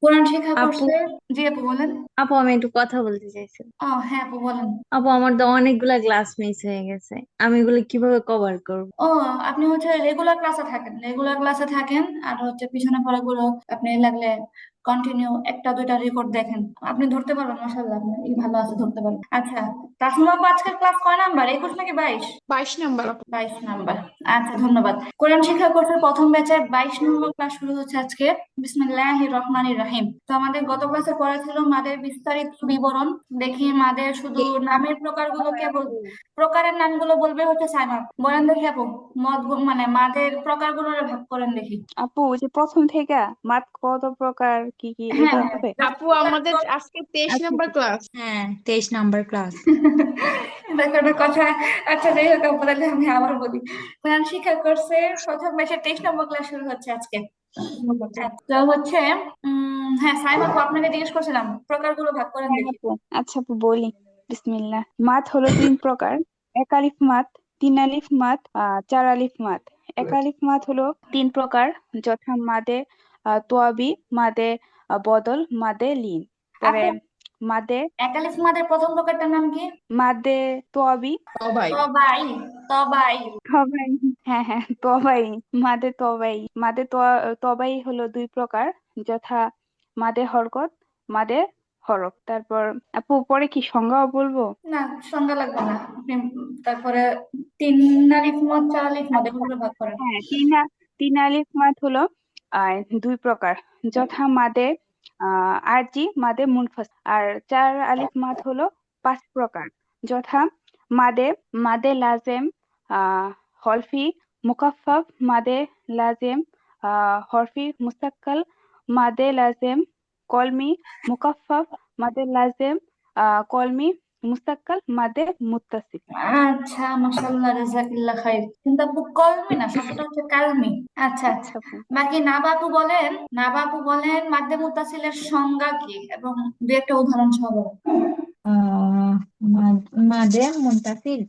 কোরআন শিক্ষা আপু করছে। জি আপু বলেন। আপু আমি একটু কথা বলতে চাইছিলাম। ও হ্যাঁ আপু বলেন। আপু আমার তো অনেকগুলা ক্লাস মিস হয়ে গেছে, আমি এগুলো কিভাবে কভার করব? ও আপনি হচ্ছে রেগুলার ক্লাসে থাকেন আর হচ্ছে পিছনে পড়াগুলো আপনি লাগলে কন্টিনিউ একটা দুইটা রেকর্ড দেখেন। আপনি ধরতে পারবেন, মাশাআল্লাহ আপনি ভালো আছে, ধরতে পারবেন। আচ্ছা, তাসনুম আপু আজকের ক্লাস কয় নাম্বার, 21 নাকি 22? 22 নাম্বার আপু। 22 নাম্বার। আচ্ছা ধন্যবাদ। কোরআন শিক্ষা কোর্সের প্রথম ব্যাচের 22 নম্বর ক্লাস শুরু হচ্ছে আজকে। বিসমিল্লাহির রহমানির রহিম। তো আমাদের গত ক্লাসে পড়া ছিল মাদের বিস্তারিত বিবরণ। দেখি মাদের শুধু নামের প্রকারগুলোকে প্রকারের নামগুলো বলবে হচ্ছে সাইমা। বলেন দেখি আপু, মানে মাদের প্রকারগুলো ভাগ করেন দেখি। আপু ওই যে প্রথম থেকে মাত কত প্রকার কি কি হ্যাঁ এগুলো হ্যাঁ, হবে? just আপু প্রকার আমাদের আজকে তেইশ আচ্ছা নাম্বার ক্লাস। হ্যাঁ, 23 নাম্বার ক্লাস। দেখো একটা কথা। আচ্ছা যাই হোক আপু, তাহলে আমি আবার বলি। কোরআন শিক্ষা কোর্সে প্রথম ব্যাচের 23 নম্বর ক্লাস শুরু হচ্ছে আজকে। আচ্ছা, তো হচ্ছে হ্যাঁ সাইমা আপু, আপনাকে জিজ্ঞেস করছিলাম প্রকারগুলো ভাগ করেন হ্যাঁ দেখি। আপু, আচ্ছা আপু বলি। বিসমিল্লাহ। মাত হলো 3 প্রকার: এক আলিফ মাত, 3 আলিফ মাত, 4 আলিফ মাত। এক আলিফ মাত হলো 3 প্রকার, যথা মাদে তোয়াবি, মাদে বদল, মাদে লিন। পরে আপু, মাদে একালিফ মাদের প্রথম প্রকারটার নাম কি? মাদে তোয়াবি। সবাই তবাই। তবাই। তবাই। হ্যাঁ হ্যাঁ, তবাই। মাদে তবাই। তবাই হলো 2 প্রকার, যথা মাদে হরকত, মাদে হরফ। তারপর আপু পরে কি সংজ্ঞাও বলবো? না, সংজ্ঞা লাগবে না আপনি। তারপরে তিন আলিফ মত, চার আলিফ মত, আচ্ছা, এগুলো ভাগ করেন। হ্যাঁ, তিন আলিফ মাদ হলো 2 প্রকার, যথা মাদে আরজি, মাদে মুনফাসিল। আর 4 আলিফ মাদ হলো 5 প্রকার, যথা মাদে মাদে লাজেম, হরফি মুকাফফাফ, মাদে লাজেম হরফি মুসাক্কাল, মাদে লাজেম কলমি মুকাফফাফ, মাদে লাজেম কলমি মুসাক্কাল, মাদে মুত্তাসিল। আচ্ছা, মাশাআল্লাহ, জাযাকিল্লাহ খাইর। কিন্তু আপু কলমি না, শব্দটা হচ্ছে কালমি। আচ্ছা। আচ্ছা আপু। বাকি নাবাপু বলেন মাদ্দে মুত্তাসিলের সংজ্ঞা কি, এবং দু একটা উদাহরণ সহ বলেন। আহ মাদে মুনতাসিল।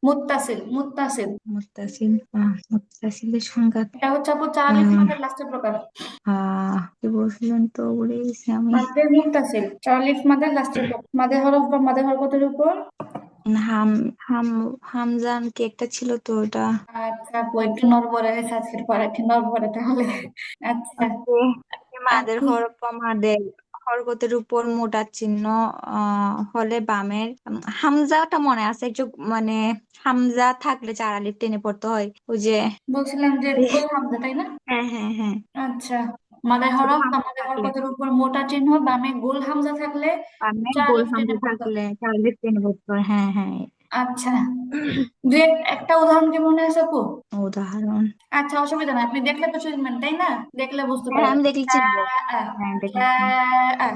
মুত্তাসিল, মুত্তাসিল। মুত্তাসিল। মুত্তাসিলের সংজ্ঞা। এটা হচ্ছে আপু চার আলিফ আহ মাদের লাস্টের প্রকার। কি বলছিলেন তো বলে গেছি আমি। মাদ্দে মুত্তাসিল চার আলিফ মাদের লাস্টের প্রকার, মাদে হরফ বা মাদে হরকতের উপর। হাম হাম হামজান কি একটা ছিল তো ওটা। আচ্ছা আপু, একটু নড়বড়ে হয়েছে আজকের পর, একটু নড়বড়ে তাহলে। আচ্ছা। মাদের আপু হরফ বা মাদের হরকতের উপর মোটা চিহ্ন হলে বামের হামজাটা মনে আছে একটু, মানে হামজা থাকলে 4 আলিফ টেনে পড়তে হয় ওই যে। বলছিলাম যে গোল হামজা, তাই না? হ্যাঁ হ্যাঁ হ্যাঁ। আচ্ছা। মাদার ছোট হরফ বা হামজা মাদার থাকলে, হরকতের উপর মোটা চিহ্ন, বামে গোল হামজা থাকলে বামে চার গোল আলিফ টেনে হামজা পড়তে থাকলে হবে। 4 আলিফ টেনে পড়তে হয়, হ্যাঁ হ্যাঁ। আচ্ছা, একটা উদাহরণ কি মনে আছে আপু? উদাহরণ। আচ্ছা, অসুবিধা নাই, আপনি দেখলে তো চিনবেন তাই না? দেখলে বুঝতে হ্যাঁ পারবেন। আমি দেখলে লা চিনবো। আ, হ্যাঁ দেখলে লা চিনবো। আ,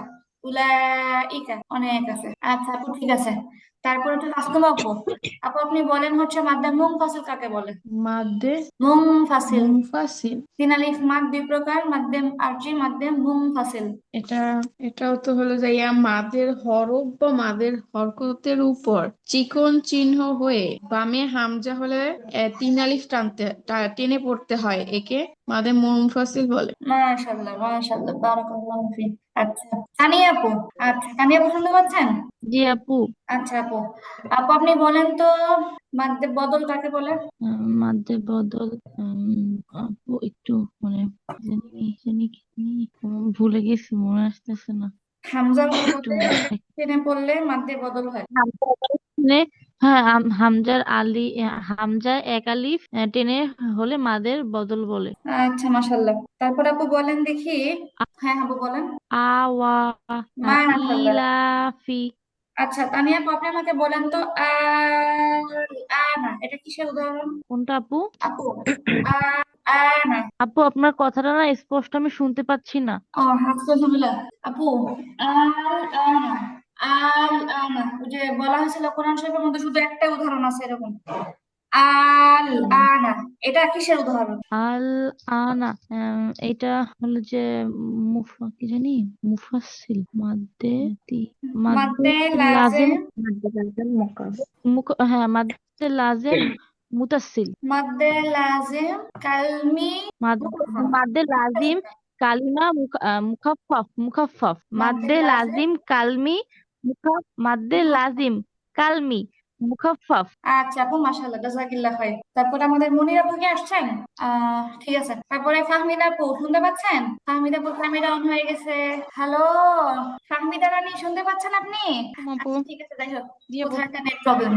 উলাইকা, অনেক আছে। আচ্ছা আপু ঠিক আছে। তারপরে তো তাসনুম আপু। আপু আপনি বলেন হচ্ছে মাদ্দা মুনফাসিল কাকে বলে? মাদ্দে মুনফাসিল। মুনফাসিল। তিন আলিফ মাদ দুই প্রকার, মাদ্দে আরজি, মাদ্দে মুনফাসিল। এটা এটাও তো হলো যাইয়া মাদের হরফ বা মাদের হরকতের উপর চিকন চিহ্ন হয়ে বামে হামজা হলে 3 আলিফ টেনে পড়তে হয়, একে মাদের মুনফাসিল বলে। মাশাআল্লাহ, মাশাআল্লাহ, বারাকাল্লাহু ফিক। আচ্ছা, তানিয়া আপু। আচ্ছা, তানিয়া আপু শুনতে পাচ্ছেন? জি আপু। আচ্ছা আপু, আপু আপনি বলেন তো মাদ্দে বদল কাকে বলে? মাঝে বদল। আপু একটু মানে জানি জানি কি জানি, ভুলে গেছি, মনে আসতেছে না। হামজার একটু হরকতে টেনে পড়লে মাদ্দে বদল হয়। হামজার টেনে, হ্যাঁ হামজার হামজায় 1 আলিফ টেনে হলে মাদের বদল বলে। আচ্ছা মাশাআল্লাহ। তারপর আপু বলেন দেখি। হ্যাঁ আপু বলেন। আওয়া মাশাআল্লাহ। ইলাফি। আচ্ছা, তানিয়া আপু আপনি আমাকে বলেন তো আনা এটা কিসের উদাহরণ? কোনটা আপু? আপু, আ আনা। আপু আপনার কথাটা না স্পষ্ট আমি শুনতে পাচ্ছি না। ও হাসপাতাল্লাহ। আপু, আল আনা, আল আনা, ওই যে বলা হয়েছিল কোরআন শরীফের মধ্যে শুধু একটা উদাহরণ আছে এরকম, আল আনা, এটা কিসের উদাহরণ? আল আনা এটা হলো যে কি জানি, মুফাসসিল মাদ্দে তি মাদ্দে মাদ্দে লাজিম। লাজেম। মাদ্দে লাজিম হ্যাঁ মাদ্দে লাজিম মুতাসিল। মাদ্দে লাজেম কালমি। মাদ্দে লাজিম কালিমা মুখাফফাফ মুখাফফাফ মাদ্দে মাদ্দে লাজিম। লাজিম কালমি মাদ্দে লাজিম কালমি মুখাফফাফ। আচ্ছা আপু, মাশাআল্লাহ, জাযাকিল্লাহ খাইর। তারপরে আমাদের মনির আপু কি আসছেন? ঠিক আছে। তারপরে ফাহমিদা আপু শুনতে পাচ্ছেন? ফাহমিদা আপু ক্যামেরা অন হয়ে গেছে। হ্যালো ফাহমিদা রানী, শুনতে পাচ্ছেন আপনি? আপু আচ্ছা ঠিক আছে, যাই হোক, জি আপু। কোথাও একটা নেট প্রবলেম।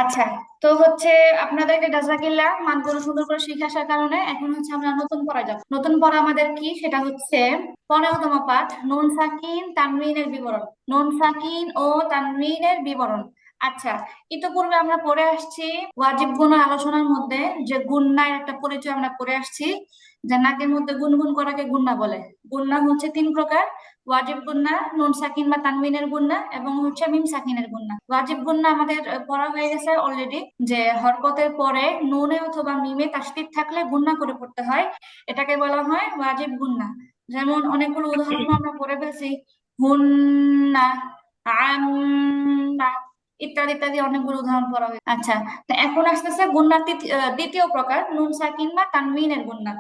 আচ্ছা, তো হচ্ছে আপনাদেরকে জাযাকিল্লাহ মানগুলো সুন্দর করে শিখে আসার কারণে। এখন হচ্ছে আমরা নতুন পড়া যাব। নতুন পড়া আমাদের কি, সেটা হচ্ছে 15তম পাঠ, নুন সাকিন তানউইনের বিবরণ। নুন সাকিন ও তানউইনের বিবরণ। আচ্ছা, ইতিপূর্বে আমরা পড়ে আসছি ওয়াজিব গুণা আলোচনার মধ্যে যে গুণনার একটা পরিচয় আমরা পড়ে আসছি, যে নাকের মধ্যে গুনগুন করাকে গুণনা বলে। গুণনা হচ্ছে 3 প্রকার: ওয়াজিব গুণনা, নুন সাকিন বা তানবিনের গুণনা, এবং হচ্ছে মিম সাকিনের গুণনা। ওয়াজিব গুণনা আমাদের পড়া হয়ে গেছে অলরেডি, যে হরকতের পরে নুনে অথবা মিমে তাসদীদ থাকলে গুণনা করে পড়তে হয়, এটাকে বলা হয় ওয়াজিব গুণনা। যেমন অনেকগুলো উদাহরণ আমরা পড়ে ফেলছি: হুন্না, আম্মা, ইত্যাদি ইত্যাদি অনেকগুলো উদাহরণ পড়া হয়েছে। আচ্ছা, তো এখন আসতেছে গুণনার দ্বিতীয় প্রকার, নুন সাকিন বা তানবিনের গুণনা।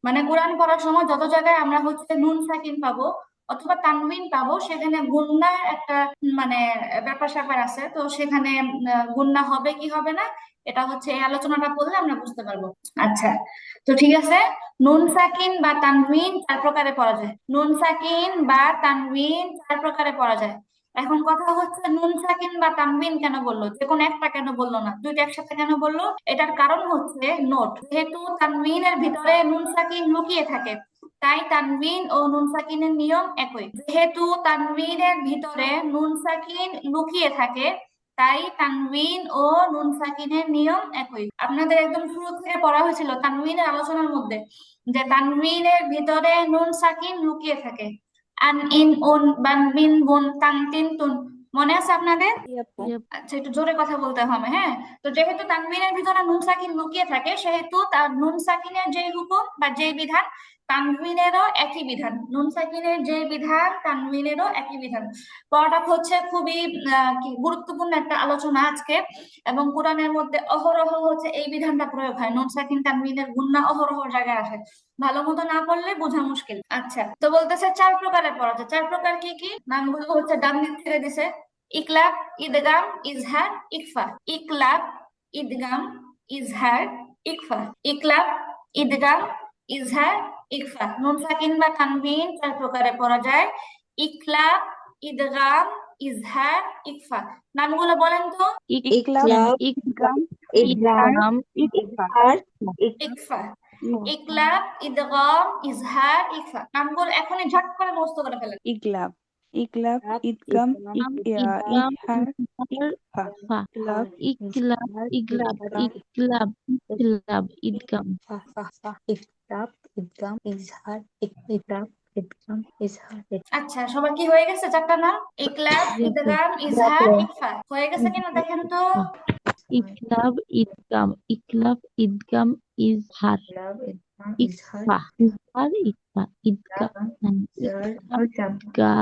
মানে কোরআন পড়ার সময় যত জায়গায় আমরা হচ্ছে নুন সাকিন পাবো অথবা তানবিন পাবো, সেখানে গুণনার একটা মানে ব্যাপার স্যাপার আছে। তো সেখানে গুণনা হবে কি হবে না, এটা হচ্ছে এই আলোচনাটা করলে আমরা বুঝতে পারবো। আচ্ছা, তো ঠিক আছে। নুন সাকিন বা তানবিন 4 প্রকারে পড়া যায়। নুন সাকিন বা তানবিন 4 প্রকারে পড়া যায়। এখন কথা হচ্ছে, নুন সাকিন বা তানবিন কেন বললো, যে কোনো একটা কেন বললো না, দুইটা একসাথে কেন বললো? এটার কারণ হচ্ছে নোট। যেহেতু তানবিনের ভিতরে নুন সাকিন লুকিয়ে থাকে, তাই তানবিন ও নুন সাকিনের নিয়ম একই। যেহেতু তানবিনের ভিতরে নুন সাকিন লুকিয়ে থাকে, তাই তানবিন ও নুন সাকিনের নিয়ম একই। আপনাদের একদম শুরু থেকে পড়া হয়েছিল তানবিনের আলোচনার মধ্যে, যে তানবিনের ভিতরে নুন সাকিন লুকিয়ে থাকে। আন ইন উন বান বিন বুন তান তিন তুন, মনে আছে আপনাদের? জি আপু। জি আপু। আচ্ছা, একটু জোরে কথা বলতে হবে, হ্যাঁ। তো যেহেতু তানবিনের ভিতরে নুন সাকিন লুকিয়ে থাকে, সেহেতু তার নুন সাকিনের যে হুকুম বা যে বিধান, তানবিনেরও একই বিধান। নুন সাকিনের যে বিধান, তানবিনেরও একই বিধান। পড়াটা হচ্ছে খুবই গুরুত্বপূর্ণ একটা আলোচনা আজকে। এবং কোরআনের মধ্যে অহরহ হচ্ছে এই বিধানটা প্রয়োগ হয়, নুন সাকিন তানবিনের গুণনা অহরহ জায়গায় আসে। ভালো মতো না পড়লে বোঝা মুশকিল। আচ্ছা, তো বলতেছে 4 প্রকারে পড়া যায়। 4 প্রকার কি কি, নামগুলো হচ্ছে ডান দিক থেকে দিছে: ইকলাব, ইদগাম, ইজহার, ইকফা। ইকলাব, ইদগাম, ইজহার, ইকফা। ইকলাব, ইদগাম, ইজহার, ইকফা। নুন সাকিন বা তানবিন 4 প্রকারে পড়া যায়: ইকলাব, ইদগাম, ইজহার, ইকফা। নামগুলো বলেন তো। ইকলাব, ইকলাব, ইদগাম, ইজহার, ইদগাম, ইকফা। ইজহার, ইকফা। ইকফা। ইকলাব, ইদগাম, ইজহার, ইকফা। নামগুলো এখনই ঝট করে মুখস্থ করে ফেলেন। ইকলাব, ইকলাব, ইকলাব, ইদগাম, ইদগাম, ইজহার, ইদগাম ইকফা। ফা ইকলাব, ইকলাব ইজহার, ইগলাব ইকফা, ইকলাব ইকলাব ইদগাম। ইকলাব, ইদগাম, ইজহার, ইকলাব, ইদগাম, ইজহার। আচ্ছা, সবার কি হয়ে গেছে 4টা নাম? ইকলাব, জি আপু। ইদগাম, ইজহার, ইকফা হয়ে গেছে কিনা দেখেন তো। ফা ইকলাব ইদগাম ইকলাব ইদগাম ইজহার ইকলাব, ইদগাম, ইজহার, ইকফা ইজহার ইকফা ইদগাম ইজহার, ইদগাম ইদগা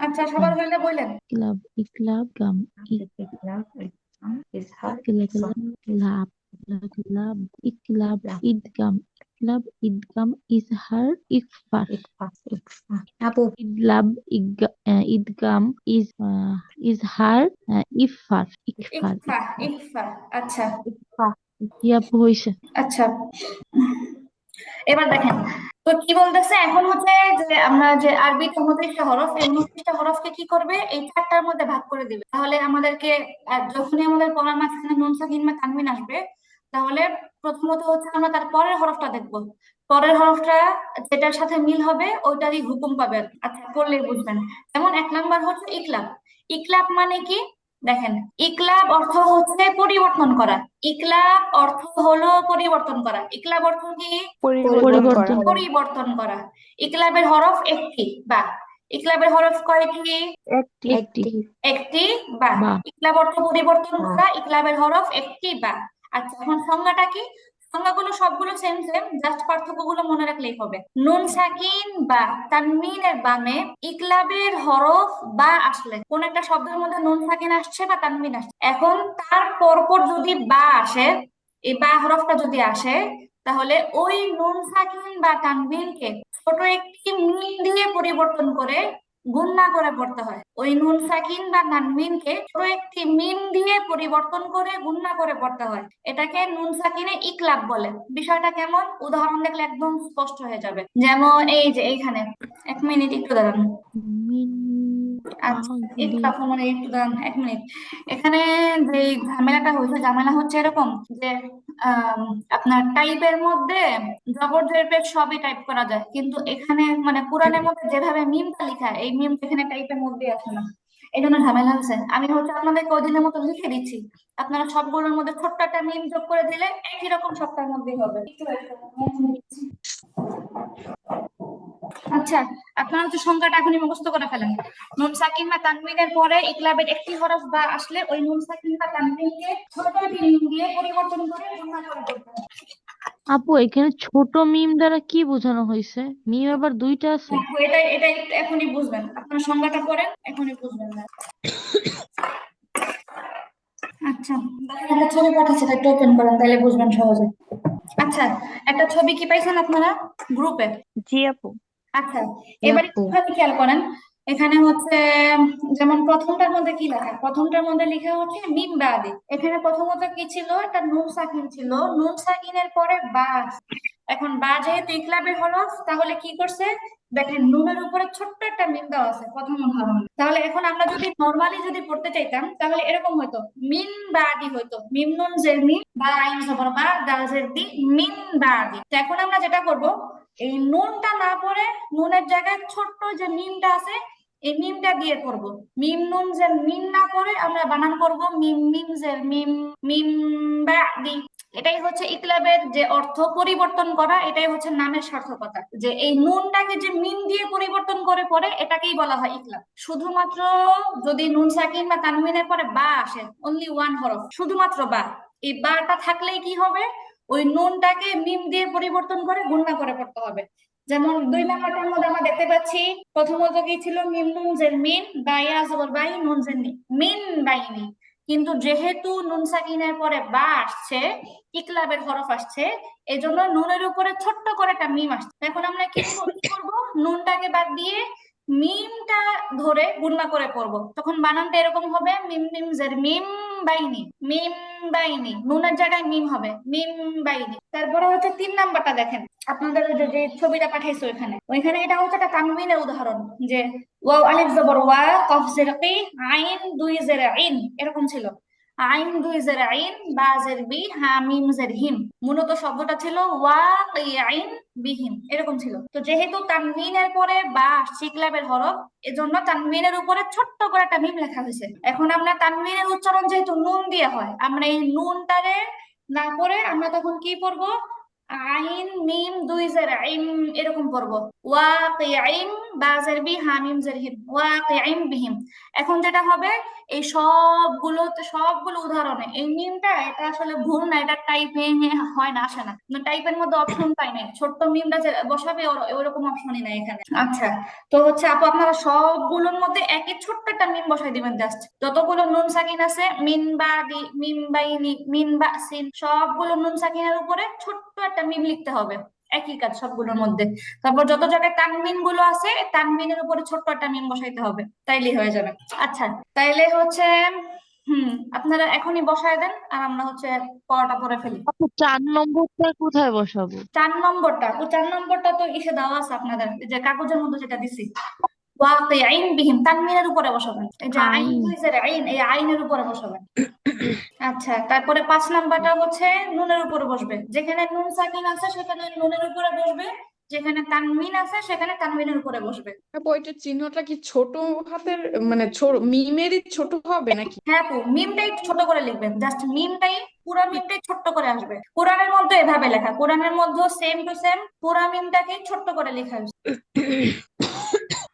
আচ্ছা, ইদগাম সবার হইলে বললেন। ইকলাব ইকলাব গাম ইকলাব, ইদগাম, ইজহার, ইকফা, ইকলাব ইকলাব ইকলাব ইদগাম ইকলাব ইদগাম ইজহার ইকফা ইকফা, ইকফা। আপু, ইদলাব ইদগাম ইজহার ইফার ইকফার ইকফা, ইকফা। আচ্ছা ইকফা। ইয়া হইছে। আচ্ছা, এবার দেখেন তো কি বলতেছে। এখন হচ্ছে যে আমরা যে আরবিতে 29টা হরফ, এই 29টা হরফকে কি করবে, এই 4টার মধ্যে ভাগ করে দিবে। তাহলে আমাদেরকে যখনই আমাদের পড়ার মাঝখানে নুন সাকিন বা তানবিন আসবে, তাহলে প্রথমত হচ্ছে আমরা তার পরের হরফটা দেখবো। পরের হরফটা যেটার সাথে মিল হবে ওইটারই হুকুম পাবে। আচ্ছা, করলেই বুঝবেন। যেমন 1 নাম্বার হচ্ছে ইকলাব। ইকলাব মানে কি, দেখেন, ইকলাব অর্থ হচ্ছে পরিবর্তন করা। ইকলাব অর্থ হলো পরিবর্তন করা। ইকলাব অর্থ কি? পরিবর্তন করা। পরিবর্তন করা। ইকলাবের হরফ একটি বা। ইকলাবের হরফ কয়টি? একটি। একটি একটি বা। বা ইকলাব অর্থ পরিবর্তন করা, ইকলাবের হরফ একটি বা। আচ্ছা, এখন সংজ্ঞাটা কি? সংজ্ঞাগুলো সবগুলো সেম সেম, জাস্ট পার্থক্যগুলো মনে রাখলেই হবে। নুন সাকিন বা তানবিনের বামে ইকলাবের হরফ বা আসলে, কোন একটা শব্দের মধ্যে নুন সাকিন আসছে বা তানবিন আসছে, এখন তার পরপর যদি বা আসে, এই বা হরফটা যদি আসে, তাহলে ওই নুন সাকিন বা তানবিনকে ছোট একটি মিম দিয়ে পরিবর্তন করে গুণনা করে পড়তে হয়। ওই নুন সাকিন বা তানবিনকে ছোট একটি মিম দিয়ে পরিবর্তন করে গুণনা করে পড়তে হয়, এটাকে নুন সাকিনে ইকলাব বলে। বিষয়টা কেমন, উদাহরণ দেখলে একদম স্পষ্ট হয়ে যাবে। যেমন এই যে এইখানে, 1 মিনিট একটু দাঁড়ান। মিন আচ্ছা, একটু বাদি আপনার একটু দাঁড়ান, 1 মিনিট। এখানে যে ঝামেলা হচ্ছে এরকম যে আম, আপনার টাইপের মধ্যে জবর জের পেশ সবই টাইপ করা যায়, কিন্তু এখানে মানে কোরআনের মধ্যে যেভাবে মিমটা লেখা, এই মিম এখানে টাইপের মধ্যে আসে না। এই জন্য ঝামেলা হচ্ছে। আমি হচ্ছে আপনাদেরকে ওদিনের মতো লিখে দিচ্ছি, আপনারা সবগুলোর মধ্যে ছোট্ট একটা মিম যোগ করে দিলে একই রকম সবটার মধ্যেই হবে। একটু wait করুন, আমি এখন দিচ্ছি। আচ্ছা, আপনারা হচ্ছে সংখ্যাটা এখনই মুখস্থ করে ফেলেন। নুন সাকিন বা তানবিনের পরে ইকলাবের একটি হরফ বা আসলে ওই নুন সাকিন বা তানবিনকে ছোট একটি মিম দিয়ে পরিবর্তন করে গুণনা করে বলতে হবে। আপু, এখানে ছোট মিম দ্বারা কি বোঝানো হয়েছে? মিম আবার দুইটা আছে? হ্যাঁ, এটা একটু এখনই বুঝবেন, আপনার সংজ্ঞাটা পড়েন, এখনই বুঝবেন না। আচ্ছা, দেখেন একটা ছবি পাঠাচ্ছি, এটা একটু ওপেন করেন, তাহলে বুঝবেন সহজে। আচ্ছা, একটা ছবি কি পাইছেন আপনারা গ্রুপে? জি আপু। আচ্ছা, জি এবারে আপু। একটুখানি খেয়াল করেন। এখানে হচ্ছে যেমন প্রথমটার মধ্যে কি লেখা, প্রথমটার মধ্যে লেখা হচ্ছে মিম বাদি। এখানে প্রথমত কি ছিল, একটা নুন সাকিন ছিল, নুন সাকিনের পরে বা আছে। এখন বা যেহেতু ইকলাবের হরফ, তাহলে কি করছে, দেখেন নুনের উপরে ছোট্ট একটা মিম দেওয়া আছে প্রথম উদাহরণ। তাহলে এখন আমরা যদি নরমালি যদি পড়তে চাইতাম, তাহলে এরকম হতো, মিন বাদি হইতো, মিম নুন জের মিম বা আইন জবর বা দাল জের দি, মিন বাদি। তো এখন আমরা যেটা করব, এই নুনটা না পড়ে নুনের জায়গায় ছোট্ট যে মিমটা আছে, এই মিমটা দিয়ে করব। মিম নুন যে মিম না করে আমরা বানান করব মিম মিম যে মিম, মিম বাদি। এটাই হচ্ছে ইকলাবের যে অর্থ, পরিবর্তন করা। এটাই হচ্ছে নামের সার্থকতা, যে এই নুনটাকে যে মিম দিয়ে পরিবর্তন করে পড়ে, এটাকেই বলা হয় ইকলাব। শুধুমাত্র যদি নুন সাকিন বা তানবিনের পরে বা আসে, অনলি ওয়ান হরফ, শুধুমাত্র বা, এই বাটা থাকলেই কি হবে, ওই নুনটাকে মিম দিয়ে পরিবর্তন করে গুণনা করে পড়তে হবে। যেমন 2 নাম্বারটার মধ্যে আমরা দেখতে পাচ্ছি, প্রথমত কি ছিল, মিম নুন জের মিন, বাইয়া জবর বাই, নুন জের নি, মিন বাইনি। কিন্তু যেহেতু নুন সাকিনের পরে বা আসছে, ইকলাবের হরফ আসছে, এই জন্য নুনের উপরে ছোট্ট করে একটা মিম আসছে। এখন আমরা কি করবো, নুনটাকে বাদ দিয়ে মিমটা ধরে গুণনা করে পড়বো। তখন বানানটা এরকম হবে, মিম মিম জের মিম বাইনি, মিম বাইনি, নুনের জায়গায় মিম হবে, মিম বাইনি। তারপরে হচ্ছে 3 নাম্বারটা দেখেন, আপনাদের ওই যে ছবিটা পাঠাইছো এখানে, ওইখানে এটা হচ্ছে একটা তানবিনের উদাহরণ, যে ওয়াও আলিফ জবর ওয়া, কফ জের কি, আইন দুই জের আইন, এরকম ছিল। আইন দুই জের আইন, বা জের বি, হা মিম জের হিম। মূলত শব্দটা ছিল ওয়া আইন বিহিম, এরকম ছিল। তো যেহেতু তানবিনের পরে বা শিকলাবের হরফ, এজন্য তানবিনের উপরে ছোট্ট করে একটা মিম লেখা হয়েছে। এখন আমরা তানবিনের উচ্চারণ যেহেতু নুন দিয়ে হয়, আমরা এই নুনটারে না করে আমরা তখন কি পড়বো, আইন মিম দুই জের আইম, এরকম পড়বো। ওয়াকিঈন বা জের বি, হা মিম জের হিম, ওয়াকিঈন বিহিম। এখন যেটা হবে, এই সবগুলো উদাহরণে এই মিমটা, এটা আসলে ভুল না, এটা টাইপিং হয় না, আসে না, টাইপের মধ্যে অপশন পাই নাই, ছোট্ট মিমটা যে বসাবে ওরকম অপশনই নাই এখানে। আচ্ছা, তো হচ্ছে আপু, আপনারা সবগুলোর মধ্যে একই ছোট্ট একটা মিম বসাই দিবেন জাস্ট। যতগুলো নুন সাকিন আছে, মিন বা দি, মিন বাইনি, মিন বা সিন, সবগুলো নুন সাকিনের উপরে ছোট্ট একটা মিম লিখতে হবে, একই কাজ সবগুলোর মধ্যে। তারপর যত জায়গায় তানবিন গুলো আছে, তানবিনের উপরে ছোট্ট একটা মিম বসাইতে হবে, তাইলেই হয়ে যাবে। আচ্ছা, তাইলে হচ্ছে আপনারা এখনই বসায় দেন, আর আমরা হচ্ছে পড়াটা পড়ে ফেলি। আপু, 4 নম্বরটা কোথায় বসাবো? 4 নম্বরটা তো ইসে দেওয়া আছে আপনাদের, এই যে কাগজের মধ্যে যেটা দিছি, ওয়াকিঈন বিহিম, তানবিনের উপরে বসাবেন। এই যে আইন আইন। দুই জের আইন, এই আইনের উপরে বসাবেন। আচ্ছা, তারপরে 5 নাম্বারটা হচ্ছে নুনের উপরে বসবে, যেখানে নুন সাকিন আছে সেখানে নুনের উপরে বসবে, যেখানে তানবিন আছে সেখানে তানবিনের উপরে বসবে। আপু, ওইটার চিহ্নটা কি ছোট হাতের, মানে ছোট মিমেরই ছোট হবে নাকি? হ্যাঁ আপু, মিমটাই একটু ছোট করে লিখবেন, জাস্ট মিমটাই, পুরা মিমটাই ছোট্ট করে আসবে। কোরআনের মধ্যে এভাবে লেখা, কোরআনের মধ্যে সেম টু সেম পুরা মিমটাকে ছোট্ট করে লেখা হয়েছে।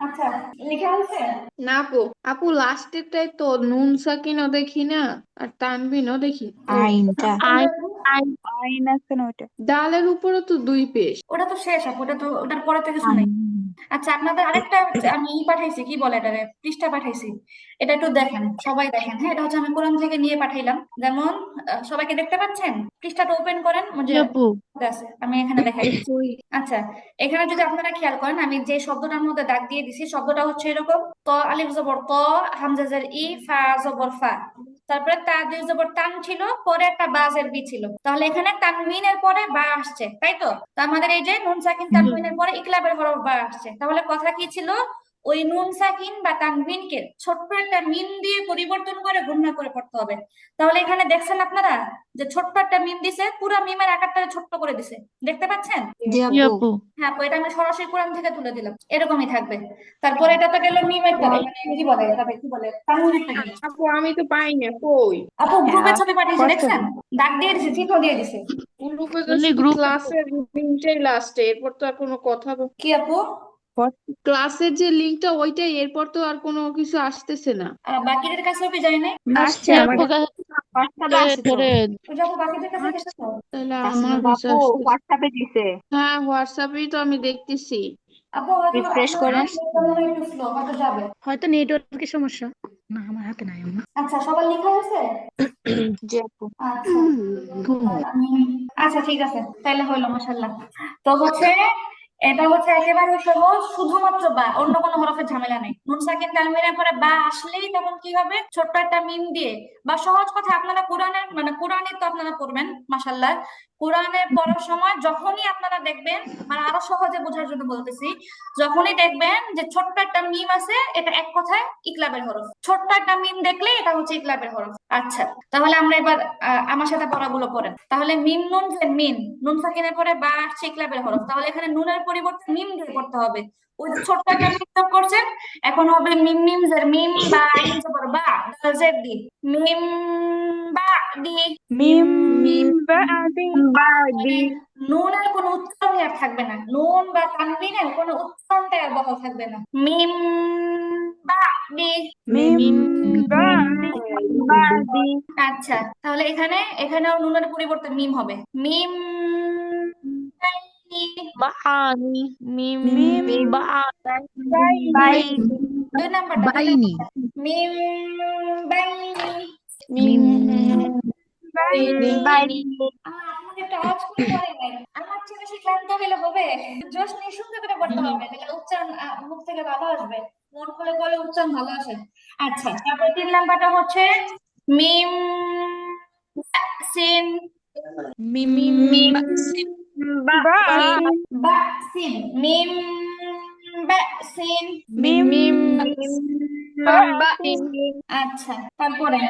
আচ্ছা, লেখা হয়েছে। না আপু, আপু লাস্টেরটাই তো নুন সাকিনও দেখি না, আর তানবিনও দেখি তো। আইনটা। আইন। আইন। আইন আছে না ওইটা। ডালের উপরও তো দুই পেশ। ওটা তো শেষ আপু, ওটা তো ওটার পরে তো কিছু নেই। আইন। আচ্ছা, আপনাদের আরেকটা আমি পাঠাইছি, কি বলে এটারে, পৃষ্ঠা পাঠাইছি। এটা একটু দেখেন, সবাই দেখেন। হ্যাঁ, এটা হচ্ছে আমি কোরআন থেকে নিয়ে পাঠাইলাম। যেমন সবাইকে দেখতে পাচ্ছেন? পৃষ্ঠাটা ওপেন করেন, জি যে আপু। আছে আমি এখানে দেখাই দিচ্ছি। আচ্ছা, এখানে যদি আপনারা খেয়াল করেন, আমি যে শব্দটার মধ্যে দাগ দিয়ে দিছি, শব্দটা হচ্ছে এরকম: ত আলিফ জবর ত, হামজা জের ই, ফা জবর ফা। তারপরে তা দুই জবর তান ছিল, পরে একটা বাজের বি ছিল। তাহলে এখানে তানবিনের পরে বা আসছে, তাই তো? তো আমাদের এই যে নুন সাকিন তানবিনের পরে ইকলাবের হরফ বা আসছে। তাহলে কথা কি ছিল? ওই নুন সাকিন বা তানবিনকে ছোট্ট একটা মিম দিয়ে পরিবর্তন করে গুণনা করে পড়তে হবে। তাহলে এখানে দেখছেন আপনারা যে ছোট্ট একটা মিম দিছে, পুরো মিমের আকারটা ছোট্ট করে দিছে, দেখতে পাচ্ছেন? জি জি আপু। আপু। হ্যাঁ, তো এটা আমি সরাসরি কোরআন থেকে তুলে দিলাম, এরকমই থাকবে। তারপরে এটা তো গেল মিমেরটা, মানে কি বলে এটাকে, কি বলে, তানবিনেরটা গেল। আপু আমি তো পাই না কই। আপু গ্রুপে ছবি পাঠিয়েছে, কষ্ট দেখছেন? দাগ দিয়ে দিছে, চিহ্ন দিয়ে দিছে। গ্রুপে তো অনলি শুধু গ্রুপ। ক্লাসের লিঙ্কটাই লাস্টে, এরপর তো আর কোনো কথা কি আপু? ক্লাসের যে লিঙ্কটা ওইটাই, এরপর তো আর কোনো কিছু আসতেছে না। বাকিদের কাছেও কি যায় নাই? আসছে জি আমার আপু কাছে। হোয়াটসঅ্যাপে আছে তো। পরে। ওই যে আপু বাকিদের কাছে গেছে তো। তাহলে তাসনিম আমার কাছে আপু আসতেছে। হোয়াটসঅ্যাপে দিছে। হ্যাঁ, হোয়াটসঅ্যাপেই তো আমি দেখতেছি। আপু হয়তো রিফ্রেশ আপনার করেন। নেটটা মনে হয় একটু স্লো, হয়তো যাবে। হয়তো নেটওয়ার্কের সমস্যা। না আমার হাতে নাই আম্মা। আচ্ছা, সবার লেখা হয়েছে? জি আপু। আচ্ছা, ঘুমো। আচ্ছা ঠিক আছে, তাহলে হইলো, মাশাল্লাহ। তো হচ্ছে এটা হচ্ছে একেবারে সহজ, শুধুমাত্র বা, অন্য কোনো হরফের ঝামেলা নেই। নুন সাকিন তানবিনের পরে বা আসলেই তখন কি হবে? ছোট্ট একটা মিম দিয়ে, বা সহজ কথা, আপনারা কোরআনের, মানে কোরআনে তো আপনারা পড়বেন, মাশাল্লাহ। কোরআনে পড়ার সময় যখনই আপনারা দেখবেন, মানে আরো সহজে বোঝার জন্য বলতেছি, যখনই দেখবেন যে ছোট্ট একটা মিম আছে, এটা এক কথায় ইকলাবের হরফ। ছোট্ট একটা মিম দেখলে এটা হচ্ছে ইকলাবের হরফ। আচ্ছা, তাহলে আমরা এবার আমার সাথে পড়াগুলো পড়েন। তাহলে মিম নুন যে মিন, নুন সাকিনের পরে বা আসছে ইকলাবের হরফ, তাহলে এখানে নুনের পরিবর্তে মিম দিয়ে পড়তে হবে। ওই যে ছোট্ট একটা মিম যোগ করছেন, এখন হবে মিম মিম জের মিম, বা আইন জবর বা, দাল জের দি, মিম বা দি। মিম মিম বাদি বাদি। নুনের কোনো উচ্চারণ আর থাকবে না, নুন বা তানবিনের কোনো উচ্চারণটা আর বহাল থাকবে না। মিম বা দি। মিম মিম বাদি বাদি। আচ্ছা, তাহলে এখানে, এখানেও নুনের পরিবর্তে মিম হবে, মিম বাইনি। বাহানি। মিম মিম মিম বা। বাইনি বাইদি। দুই নাম্বারটা, বাইনি। মিম বাইনি। মিম বাইনি বাইদি। আমাকে একটা আওয়াজ করে পড়ে নাই, আমার চেয়ে বেশি ক্লান্ত হলে হবে? জোশ নিয়ে সুন্দর করে পড়তে হবে, তাহলে উচ্চারণ মুখ থেকে ভালো আসবে, মন খুলে বলে উচ্চারণ ভালো আসে। আচ্ছা, তারপরে 3 নাম্বারটা হচ্ছে মিম সিন। মিম মিম বা। বা বা সিন, মিম বা সিন। মিম মিম বা আচ্ছা, তারপরে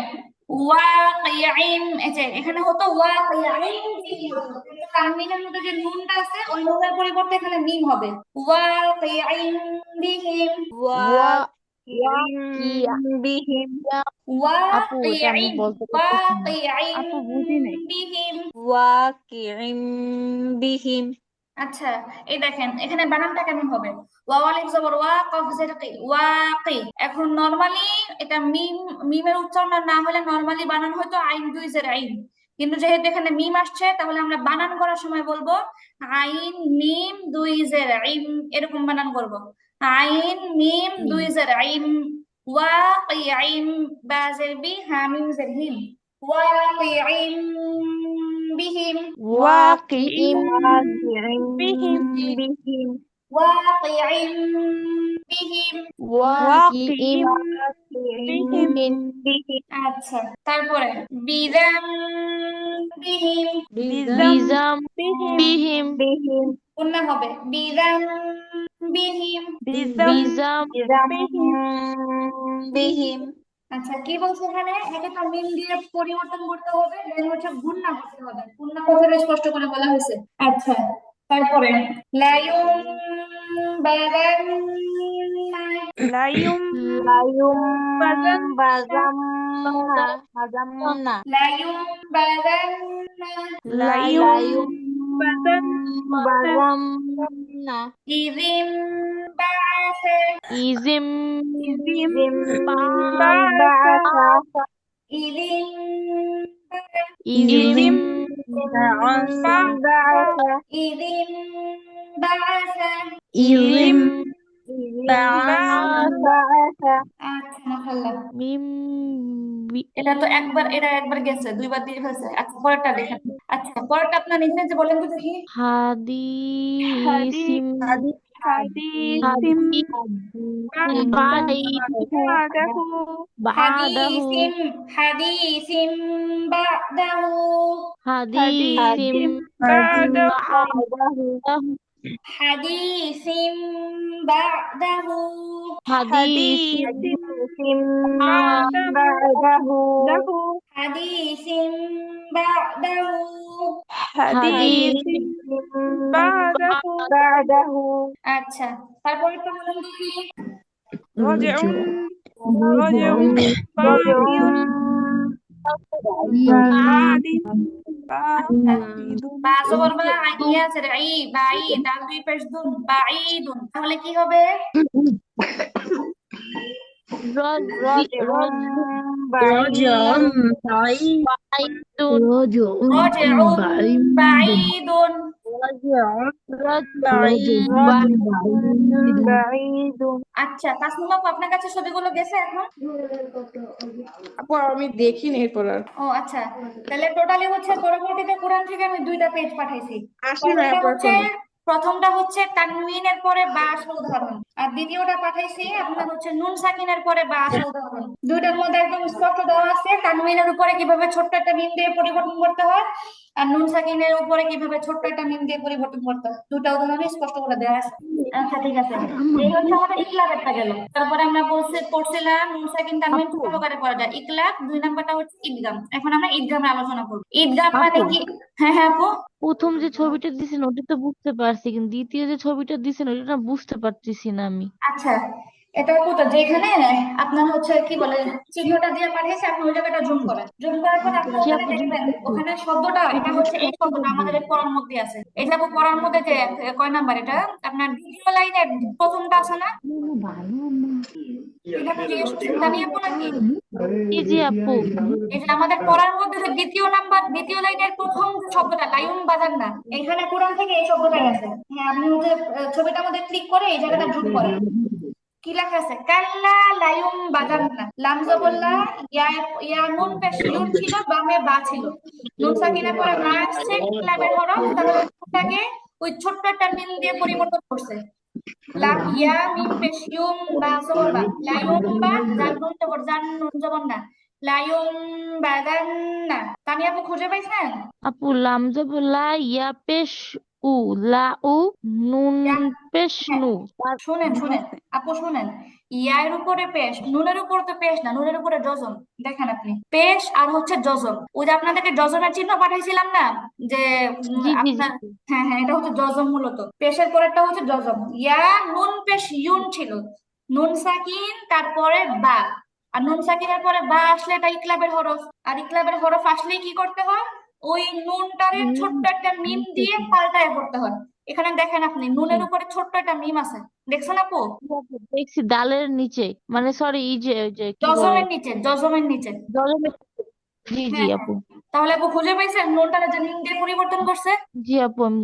ওয়াকিঈন, এই যে এখানে হতো ওয়াকিঈন বিহি হতো, কিন্তু তানবিনের মধ্যে যে নুনটা আছে, ওই নুনের পরিবর্তে এখানে মিম হবে, ওয়াকিঈন বিহিম। ওয়া ওয়া কি বিহিম। আপু এটা আমি ওয়াকিঈন, বলতে পারতেছি না। ওয়াকিঈন আপু বুঝি নাই। বিহিম। ওয়াকিম বিহিম। আচ্ছা, এই দেখেন এখানে বানানটা কেমন হবে: ওয়াও আলিফ জবর ওয়া, কফ জের কি, ওয়াকি। এখন নরমালি এটা মিম, মিমের উচ্চারণ না হলে নরমালি বানান হয়তো আইন দুই জের আইন, কিন্তু যেহেতু এখানে মিম আসছে, তাহলে আমরা বানান করার সময় বলবো আইন মিম দুই জের আইন, এরকম বানান করব। আইন মিম দুই জের আইন, ওয়াকি আইন, বা জের বি, হা মিম জের হিম, ওয়াকি আইন বিহিম। ওয়াকিঈম ওয়াকিম বিহিম বিহিম। واقع بهم। ওয়াকিঈম ওয়াকিম বিহিম বিহিম। আচ্ছা, তারপরে বিদাম বিহিম, বিজাম বিজাম বিহিম বিহিম বিহিম। পূর্ণ হবে বিদাম বিহিম। বিজাম বিজাম বিহিম বিহিম। আচ্ছা, কি বলছে এখানে? একে তো মিম দিয়ে পরিবর্তন করতে হবে, দেন হচ্ছে গুণনা করতে হবে, গুণনা কথাটা স্পষ্ট করে বলা হয়েছে। আচ্ছা, তারপরে লায়ুম বাদান্না, লাইয়ুম লায়ুম বাজান বাজামনা বাজামনা। লায়ুম বাদান্না, লাইয়ুম লায়ুম বাজান বাজামনা। ইযিম বাআসা, ইজিম ইজিম জিম বাসা বাসা। ইযিম ইজিম ইজিম বাসা বাসা। ইযিম বাআসা, ইজিম ইজিম আচ্ছা মাশাআল্লাহ। মিম এটা তো একবার গেছে, দুইবার দিয়ে ফেলছে। আচ্ছা পরেরটা দেখেন। আচ্ছা পরেরটা আপনার নিজে নিজে বলেন তো দেখি। হাদি হাদিসিম হাদিসিম হাদিসিম বাদাহু বাদাহু হাদিসিম হাদিসিম বাদাহু হাদিসিম হাদিসিম বাদাহু বাদাহু হাদিসিম বাদাহু হাদিসিম হাদিসিম বাদাহু হাদিসিম বাদাহু হাদিসিম বাদাহু আচ্ছা তারপরে তো বলেন দেখি। রাজিউম রাজিউম বাদিউম বাদিন বাদিদুন বা জবর বা ইয়া আছে রে, বাই ডাল দুই পেশ দুন বাঈদুন, তাহলে কি হবে? রজিউম রাজিউম বাঈদুন রাজিউন বাঈদুন। বাঈদুন। আচ্ছা তাসনিম আপু, আপনার কাছে ছবিগুলো গেছে এখন? আপু আমি দেখিনি এরপর আর ও আচ্ছা, তাহলে টোটালি হচ্ছে পরবর্তীতে কোরআন থেকে আমি দুইটা পেজ পাঠাইছি। আসে না আপু এখনো। প্রথমটা হচ্ছে তানওয়িনের পরে বা আসল উদাহরণ, আর দ্বিতীয়টা পাঠাইছি আপনার হচ্ছে নুন সাকিনের পরে বা আসল উদাহরণ। দুইটার মধ্যে একদম স্পষ্ট দেওয়া আছে তানওয়িনের উপরে কিভাবে ছোট্ট একটা মিম দিয়ে পরিবর্তন করতে হয়, আর নুন সাকিনের উপরে কিভাবে ছোট্ট একটা মিম দিয়ে পরিবর্তন করতে হয়, দুটা উদাহরণ স্পষ্ট করে দেওয়া আছে। আচ্ছা ঠিক আছে, এই হচ্ছে আমাদের ইকলাবেরটা গেল। তারপরে আমরা পড়ছিলাম নুন সাকিন তানওয়িন আপু কোন প্রকারে পড়া যায়, ইকলাব। দুই নাম্বারটা হচ্ছে ঈদগাম। এখন আমরা ঈদগামের আলোচনা করব। ঈদগাম মানে আপু কি? হ্যাঁ হ্যাঁ আপু। প্রথম যে ছবিটা দিছেন ওটা তো বুঝতে পারছি, কিন্তু দ্বিতীয় যে ছবিটা দিছেন ওটা না বুঝতে পারতেছি না আমি। আচ্ছা এটা কোথায়, যেখানে আপনার হচ্ছে কি বলে চিহ্নটা দিয়ে পাঠিয়েছে, আপনি ওই জায়গাটা জুম করেন। জুম করার পর আপনি জি ওখানে আপু জি দেখবেন, ওখানে শব্দটা এটা হচ্ছে এই শব্দটা আমাদের এই পড়ার মধ্যে আছে। এটা আপু পড়ার মধ্যে যে কয় নাম্বার, এটা আপনার দ্বিতীয় লাইনের প্রথমটা আছে না? এটা আপনি জিজ্ঞেস করছেন তানিয়া আপু নাকি? জি জি আপু। এই যে আমাদের পড়ার মধ্যে যে দ্বিতীয় লাইনের প্রথম যে শব্দটা লায়ুন বাজার না, এখানে কোরআন থেকে এই শব্দটাই আছে। হ্যাঁ আপনি হচ্ছে ছবিটার মধ্যে ক্লিক করে এই জায়গাটা জুম করেন। কি লেখা আছে? কাল্লা লায়ুম বাদান্না, লাম জবল্লা, ইয়া ইয়া নুন পেশ ইউন ছিল, বামে বা ছিল, নুন সাকিনের পরে মা আসছে, ইকলাবের হরফ, তাহলে ওটাকে ওই ছোট্ট একটা মিম দিয়ে পরিবর্তন করছে। লাম ইয়া মিম পেশ ইউম বা জবর বা, লায়ুম বা জাল নুন জবর জান নুন জবর না, লায়ুম বাদান্না। তানিয়া আপু খুঁজে পাইছেন? আপু লাম জবর ইয়া পেশ উ, লা উ, নুন ইয়া, পেশ হ্যাঁ নু। শুনেন শুনেন আপু শুনেন, ইয়ার উপরে পেশ, নুনের উপরে তো পেশ না, নুনের উপরে যজম। দেখেন আপনি পেশ আর হচ্ছে যজম, ওই যে আপনাদেরকে যজমের চিহ্ন পাঠাইছিলাম না, যে জি জি জি। আপনার, হ্যাঁ হ্যাঁ এটা হচ্ছে যজম, মূলত পেশের পরেরটা হচ্ছে যজম। ইয়া নুন পেশ ইউন ছিল, নুন সাকিন তারপরে বা, আর নুন সাকিনের পরে বা আসলে এটা ইকলাবের হরফ, আর ইকলাবের হরফ আসলেই কি করতে হয়, ওই নুনটারে ছোট্ট একটা মিম দিয়ে পাল্টায় পড়তে হয়। এখানে দেখেন আপনি নুনের উপরে ছোট্ট একটা মিম আছে, দেখছেন আপু? জি আপু, দেখছি ডালের নিচে, মানে সরি এই যে ওই যে কি বলে জজমের নিচে। জলের। জি জি হ্যাঁ হ্যাঁ, আপু। তাহলে আপু খুঁজে পাইছেন নুনটারে যে মিম দিয়ে পরিবর্তন করছে? জি আপু আমি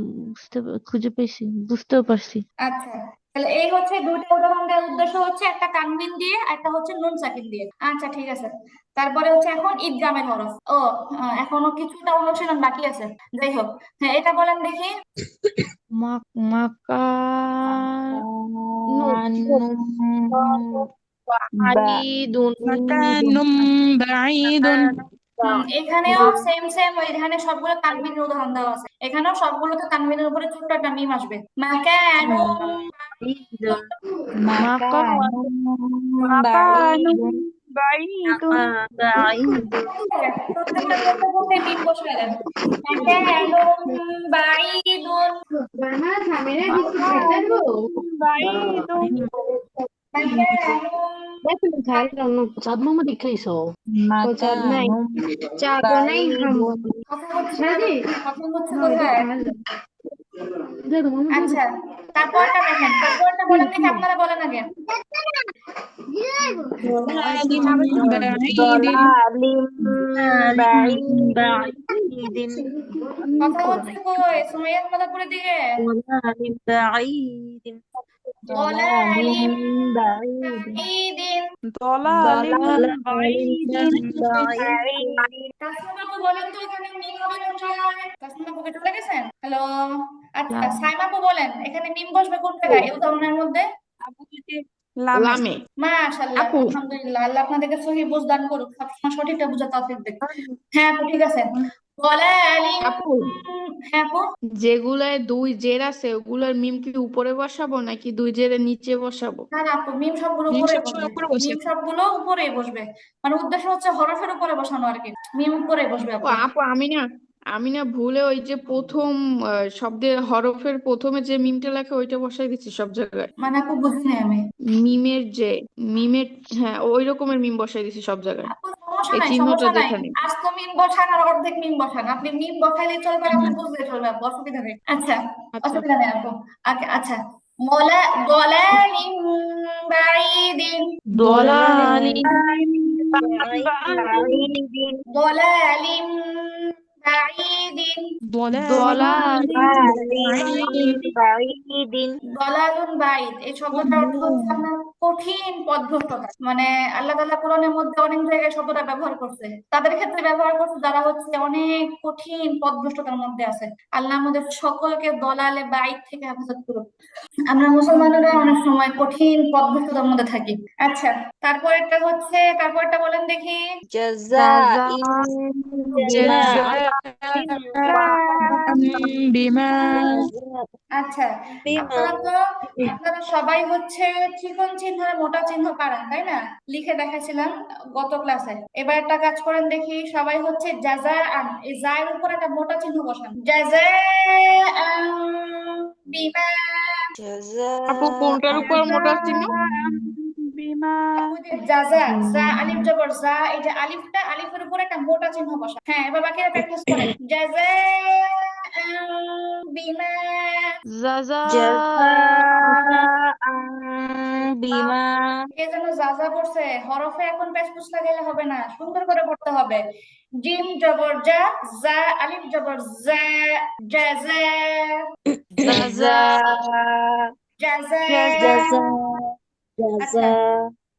খুঁজে পেয়েছি, বুঝতেও পারছি। আচ্ছা তাহলে এই হচ্ছে দুইটা উদাহরণ দেওয়ার উদ্দেশ্য হচ্ছে একটা তানবিন দিয়ে, একটা হচ্ছে নুন সাকিন দিয়ে। আচ্ছা ঠিক আছে, তারপরে হচ্ছে এখন ঈদগামের হরফ। ও এখনো কিছুটা অনুশীলন বাকি আছে। যাই হোক, হ্যাঁ এটা বলেন দেখি। মাকানুম বাঈদুন। মাকানুম বাঈদুন। এখানেও সেম সেম, এখানে সবগুলো তানবিনের উদাহরণ দেওয়া আছে, এখানেও সবগুলোতে তানবিনের উপরে ছোট্ট একটা মিম আসবে। মাকানুম মাকানুম মাকানুম বাঈদুন বাঈদুন। বাঈদুন প্রত্যেকটা বলতে বলতে মিম বসে দেন। মাকানুম বাঈদুন, মাকানুম বাঈদুন। মাকানুম চাঁদ মামা দেখাইছো মাকানুম বাঈদুন কথা হচ্ছে কথা হচ্ছে কোথায়? আচ্ছা তারপরটা দেখেন, তারপরটা বলেন দেখি, আপনারা বলেন আগে। ضلال بعيد ضلال بعيد কথা হচ্ছে কই সুমাইয়া মাদাপুরের দিকে? ضلال بعيد ضلال بعيد بعيد ضلال ضلال بعيد بعيد তাসনিম আপু বলেন তো এখানে মিম হবে কোন জায়গায়? তাসনিম আপু কি চলে গেছেন? হ্যালো, আচ্ছা সাইমা আপু বলেন এখানে মিম বসবে কোন জায়গায় এই উদাহরণের মধ্যে? আপু যে লামে লামে মাশাআল্লাহ, আপু আলহামদুলিল্লাহ, আল্লাহ আপনাদেরকে সহি বুঝ দান করুক, সবসময় সঠিকটা বুঝার তৌফিক দিক। হ্যাঁ আপু ঠিক আছে। ضلال, আপু হ্যাঁ আপু, যেগুলায় দুই জের আছে ওগুলার মিম কি উপরে বসাবো নাকি দুই জেরের নিচে বসাবো? না না আপু, মিম সবগুলো মিম উপরে সবসময় বসবে, উপরে বসে। মিম সবগুলো উপরেই বসবে, মানে উদ্দেশ্য হচ্ছে হরফের উপরে বসানো আর কি, মিম উপরে বসবে ও আপু। আপু আমি না ভুলে ওই যে প্রথম শব্দের হরফের প্রথমে যে মিমটা লেখে ওইটা বসাই দিচ্ছি সব জায়গায়। মানে আপু বুঝিনি আমি। মিমের যে মিমের, হ্যাঁ ওই রকমের মিম বসাই দিচ্ছি সব জায়গায়, আপু সমস্যা এই নাই, চিহ্নটা সমস্যা নাই, যেখানে। আজ তো মিম বসান আর অর্ধেক মিম বসান, আপনি মিম বসাইলেই চলবে আর আপনি বুঝলেই চলবে আপু, অসুবিধা নেই। আচ্ছা, আচ্ছা অসুবিধা নেই আপু। আচ্ছা, ضلال بعيد, ضلال بعيد ضلال بعيد, ضلال بعيد দলালুন বাইদ এই শব্দটার অর্থ হচ্ছে আপনার কঠিন পথভ্রষ্টতা, মানে আল্লাহ তাআলা কোরআনের মধ্যে অনেক জায়গায় শব্দটা ব্যবহার করছে, তাদের ক্ষেত্রে ব্যবহার করছে যারা হচ্ছে অনেক কঠিন পথভ্রষ্টতার মধ্যে আছে। আল্লাহ আমাদের সকলকে দলালে বাইদ থেকে হেফাজত করুক। আমরা মুসলমানেরা অনেক সময় কঠিন পথভ্রষ্টতার মধ্যে থাকি। আচ্ছা, তারপরটা বলেন দেখি। جزاء بما বিমা আচ্ছা, بما আপনারা সবাই হচ্ছে চিকন চিহ্ন আর মোটা চিহ্ন পারেন তাই না? লিখে দেখাইছিলাম গত ক্লাসে। এবার একটা কাজ করেন দেখি, সবাই হচ্ছে জাযাআন, এই জায়ের উপর একটা মোটা চিহ্ন বসান, জাযাআন বিমা। আপু কোনটার উপর মোটা চিহ্ন? বিমা আপু যে জাযা, জা আলিফ জবর জা, এই যে আলিফটা, আলিফের উপর একটা মোটা চিহ্ন বসান। হ্যাঁ এবার বাকিরা প্র্যাকটিস করেন, জাযাআন বিমা। জাযা جزاء بما কে যেন যা যা পড়ছে, হরফে এখন প্যাচপুচ লাগাইলে হবে না, সুন্দর করে পড়তে হবে। জিম জবর জা, জা আলিফ জবর জা, জাযা, جزاء জাযা। جزاء আচ্ছা,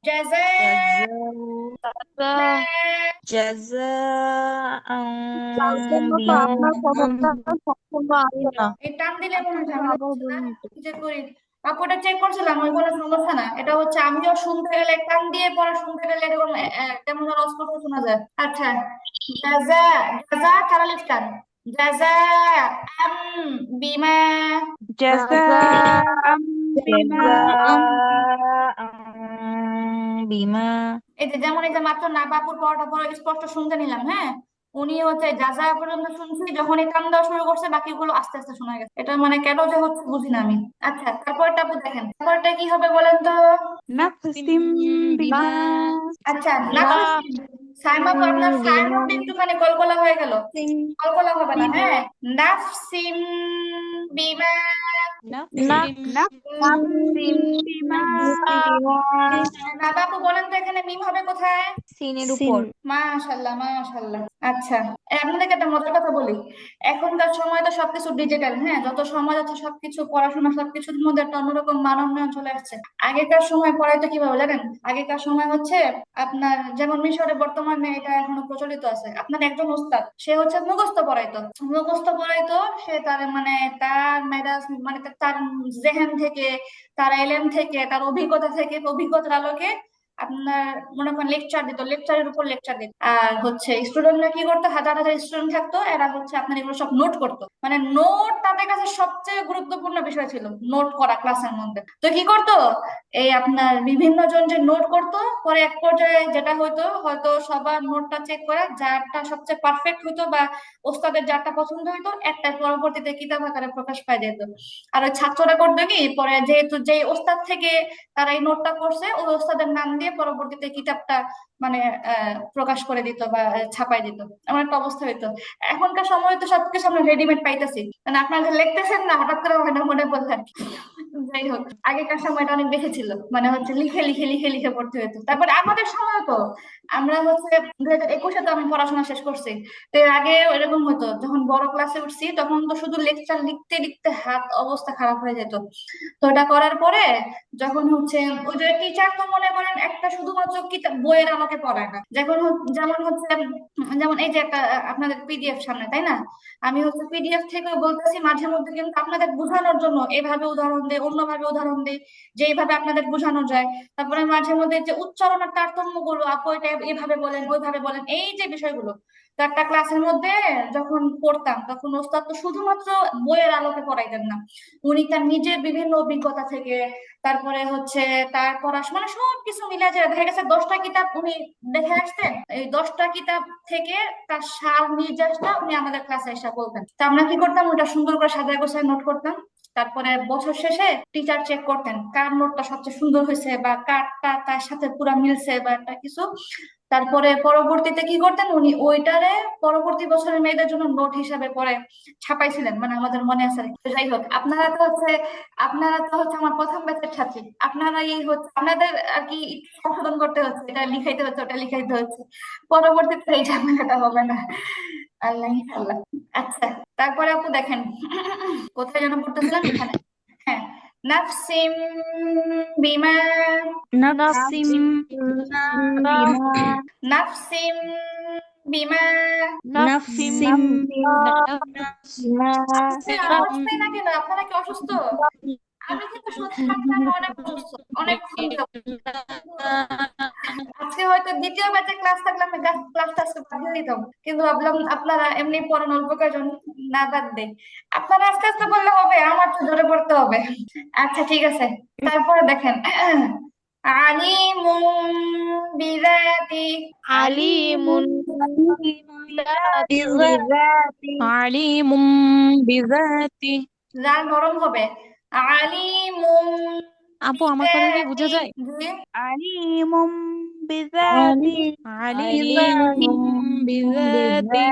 جزاء জাযা جزاء جزاء তার জন্য তো আপনার কথাটা بما সম্পূর্ণ আমি না। এই টান দিলে মনে হয় ঝামেলা হচ্ছে না? কি যে করি আপু, এটা চেক করছিলাম, ওই কোনো সমস্যা না, এটা হচ্ছে আমিও শুনতে গেলে টান দিয়ে পড়া শুনতে গেলে এরকম কেমন যেন অস্পষ্ট শোনা যায়। আচ্ছা, জাযা, জাযা কারা লিখতাম, জাযা আম বিমা। জাযাআম বিমা جزاء بما এই যে যেমন এই যে মাত্র না বাপুর পড়াটা পরে স্পষ্ট শুনতে নিলাম, হ্যাঁ উনি হচ্ছে যা যা পর্যন্ত শুনছি, যখন এই কাম দেওয়া শুরু করছে বাকিগুলো আস্তে আস্তে শোনা গেছে, এটা মানে কেন যে হচ্ছে বুঝি না আমি। আচ্ছা, তারপরটা আপু দেখেন, তারপরটা কি হবে বলেন তো? নাফসিম বিমা আচ্ছা, নাফসিম, সাইমা আপু আপনার সায়ের بما মধ্যে একটুখানি কলকলা হয়ে গেল, কলকলা হবে না, হ্যাঁ নাফসিম বিমা। না নাফসিম বিমা না বাপু বলেন তো এখানে মিম হবে কোথায়? সিনের উপর মাশাল্লাহ মাশাল্লাহ। আচ্ছা, আপনাদেরকে একটা মজার কথা বলি, এখনকার সময় তো সবকিছু ডিজিটাল, হ্যাঁ যত সময় যাচ্ছে সবকিছু পড়াশোনা সবকিছুর মধ্যে একটা অন্যরকম মান উন্নয়ন চলে আসছে। আগেকার সময় পড়াইতো কিভাবে জানেন? আগেকার সময় হচ্ছে আপনার যেমন মিশরে বর্তমানে এটা এখনো প্রচলিত আছে, আপনার একজন উস্তাদ সে হচ্ছে মুখস্থ পড়াইতো, সে তার মানে তার মেজাজ মানে তার জেহেন থেকে, তার এলেম থেকে, তার অভিজ্ঞতার আলোকে আপনার মনে করেন লেকচার দিত, লেকচারের উপর লেকচার দিত। আর হচ্ছে স্টুডেন্টরা কি করতো, হাজার হাজার স্টুডেন্ট থাকতো, এরা হচ্ছে আপনার এগুলো সব নোট করতো, মানে নোট তাদের কাছে সবচেয়ে গুরুত্বপূর্ণ বিষয় ছিল, নোট করা ক্লাসের মধ্যে। তো কি করতো, এই আপনার বিভিন্ন জন যে নোট করতো, পরে এক পর্যায়ে যেটা হয়তো হয়তো সবার নোটটা চেক করে যারটা সবচেয়ে পারফেক্ট হইতো বা ওস্তাদের যারটা পছন্দ হইতো একটা পরবর্তীতে কিতাব আকারে প্রকাশ পায় যেত। আর ওই ছাত্ররা করতো কি, পরে যেহেতু যে ওস্তাদ থেকে তারা এই নোটটা করছে ওই ওস্তাদের নাম দিয়ে পরবর্তীতে কিতাবটা মানে প্রকাশ করে দিত বা ছাপাই দিত, এমন একটা অবস্থা হইতো। এখনকার সময় তো সবকিছু আমরা রেডিমেড পাইতেছি, মানে আপনারা যে লিখতেছেন না হঠাৎ করে হয় না মনে পড়লে আর কি। যাই হোক, আগেকার সময়টা অনেক বেশি ছিল, মানে হচ্ছে লিখে লিখে লিখে লিখে পড়তে হতো। তারপরে আমাদের সময় তো আমরা হচ্ছে 2021-এ তো আমি পড়াশোনা শেষ করছি। তো এর আগে এরকম হতো, যখন বড় ক্লাসে উঠছি তখন তো শুধু লেকচার লিখতে লিখতে হাত অবস্থা খারাপ হয়ে যেত। তো এটা করার পরে যখন হচ্ছে ওই যে টিচার তো মনে করেন একটা শুধুমাত্র কিতাব বইয়ের আমাকে পড়ায় না, যেমন হচ্ছে যেমন এই যে একটা আপনাদের পিডিএফ সামনে, তাই না? আমি হচ্ছে পিডিএফ থেকে বলতেছি, মাঝে মধ্যে কিন্তু আপনাদের বোঝানোর জন্য এভাবে উদাহরণ দেই, অন্যভাবে উদাহরণ দেই, যে এইভাবে আপনাদের বোঝানো যায়। তারপরে মাঝে মধ্যে যে উচ্চারণের তারতম্য গুলো, আপু এটা এভাবে বলেন ওইভাবে বলেন, এই যে বিষয়গুলো। তো একটা ক্লাসের মধ্যে যখন পড়তাম তখন ওস্তাদ তো শুধুমাত্র বইয়ের আলোকে পড়াইতেন না, উনি তার নিজের বিভিন্ন অভিজ্ঞতা থেকে, তারপরে হচ্ছে তার পড়াশোনা মানে সবকিছু মিলে যায়, দেখা গেছে 10টা কিতাব উনি দেখে আসতেন, এই 10টা কিতাব থেকে তার সার নির্যাসটা উনি আমাদের ক্লাসে এসে বলতেন। তো আমরা কি করতাম, ওটা সুন্দর করে সাজায় গোছায় নোট করতাম। তারপরে বছর শেষে টিচার চেক করতেন কার নোটটা সবচেয়ে সুন্দর হয়েছে বা কারটা তার সাথে পুরা মিলছে বা একটা কিছু। তারপরে পরবর্তীতে কি করতেন উনি, ওইটারে পরবর্তী বছরের মেয়েদের জন্য নোট হিসাবে পরে ছাপাইছিলেন, মানে আমাদের মনে আছে আর কি। তো যাই হোক, আপনারা তো হচ্ছে আমার প্রথম ব্যাচের ছাত্রী, আপনারাই হচ্ছে আপনাদের আর কি একটু সংশোধন করতে হচ্ছে, এটা লিখাইতে হচ্ছে ওটা লিখাইতে হচ্ছে, পরবর্তীতে এই ঝামেলাটা হবে না। আল্লাহ ইনশাল্লাহ। আচ্ছা, তারপরে আপু দেখেন, কোথায় যেন পড়তেছিলাম, এখানে। হ্যাঁ, নাফসিম বিমা নাফসিম বিমা নাফসিম বিমা নাফসিম নাফসিম আপনাদের আওয়াজ পাই না কেন? আপনারা কি অসুস্থ? আমি কিন্তু সত্যি কথা, আমি অনেক অসুস্থ, অনেক ক্ষুধার্ত। আজকে হয়তো দ্বিতীয় ব্যাচে ক্লাস থাকলে আমি ক্লাসটা আজকে বাদ দিয়ে দিতাম, কিন্তু ভাবলাম আপনারা এমনি পড়ান অল্প কয়েকজন, না বাদ দেই। আপনারা আস্তে আস্তে বললে হবে, আমার তো জোরে পড়তে হবে। আচ্ছা ঠিক আছে, তারপরে দেখেন, আলিমুম বিযাতি আলিমুন বিযাতি আলিমুম বিযাতি। যার নরম হবে, আলিমুম আপু আমার কথা কি বোঝা বিযাতি। যায়? জি, আলিমুম বিযাতি আলিমুম বিযাতি।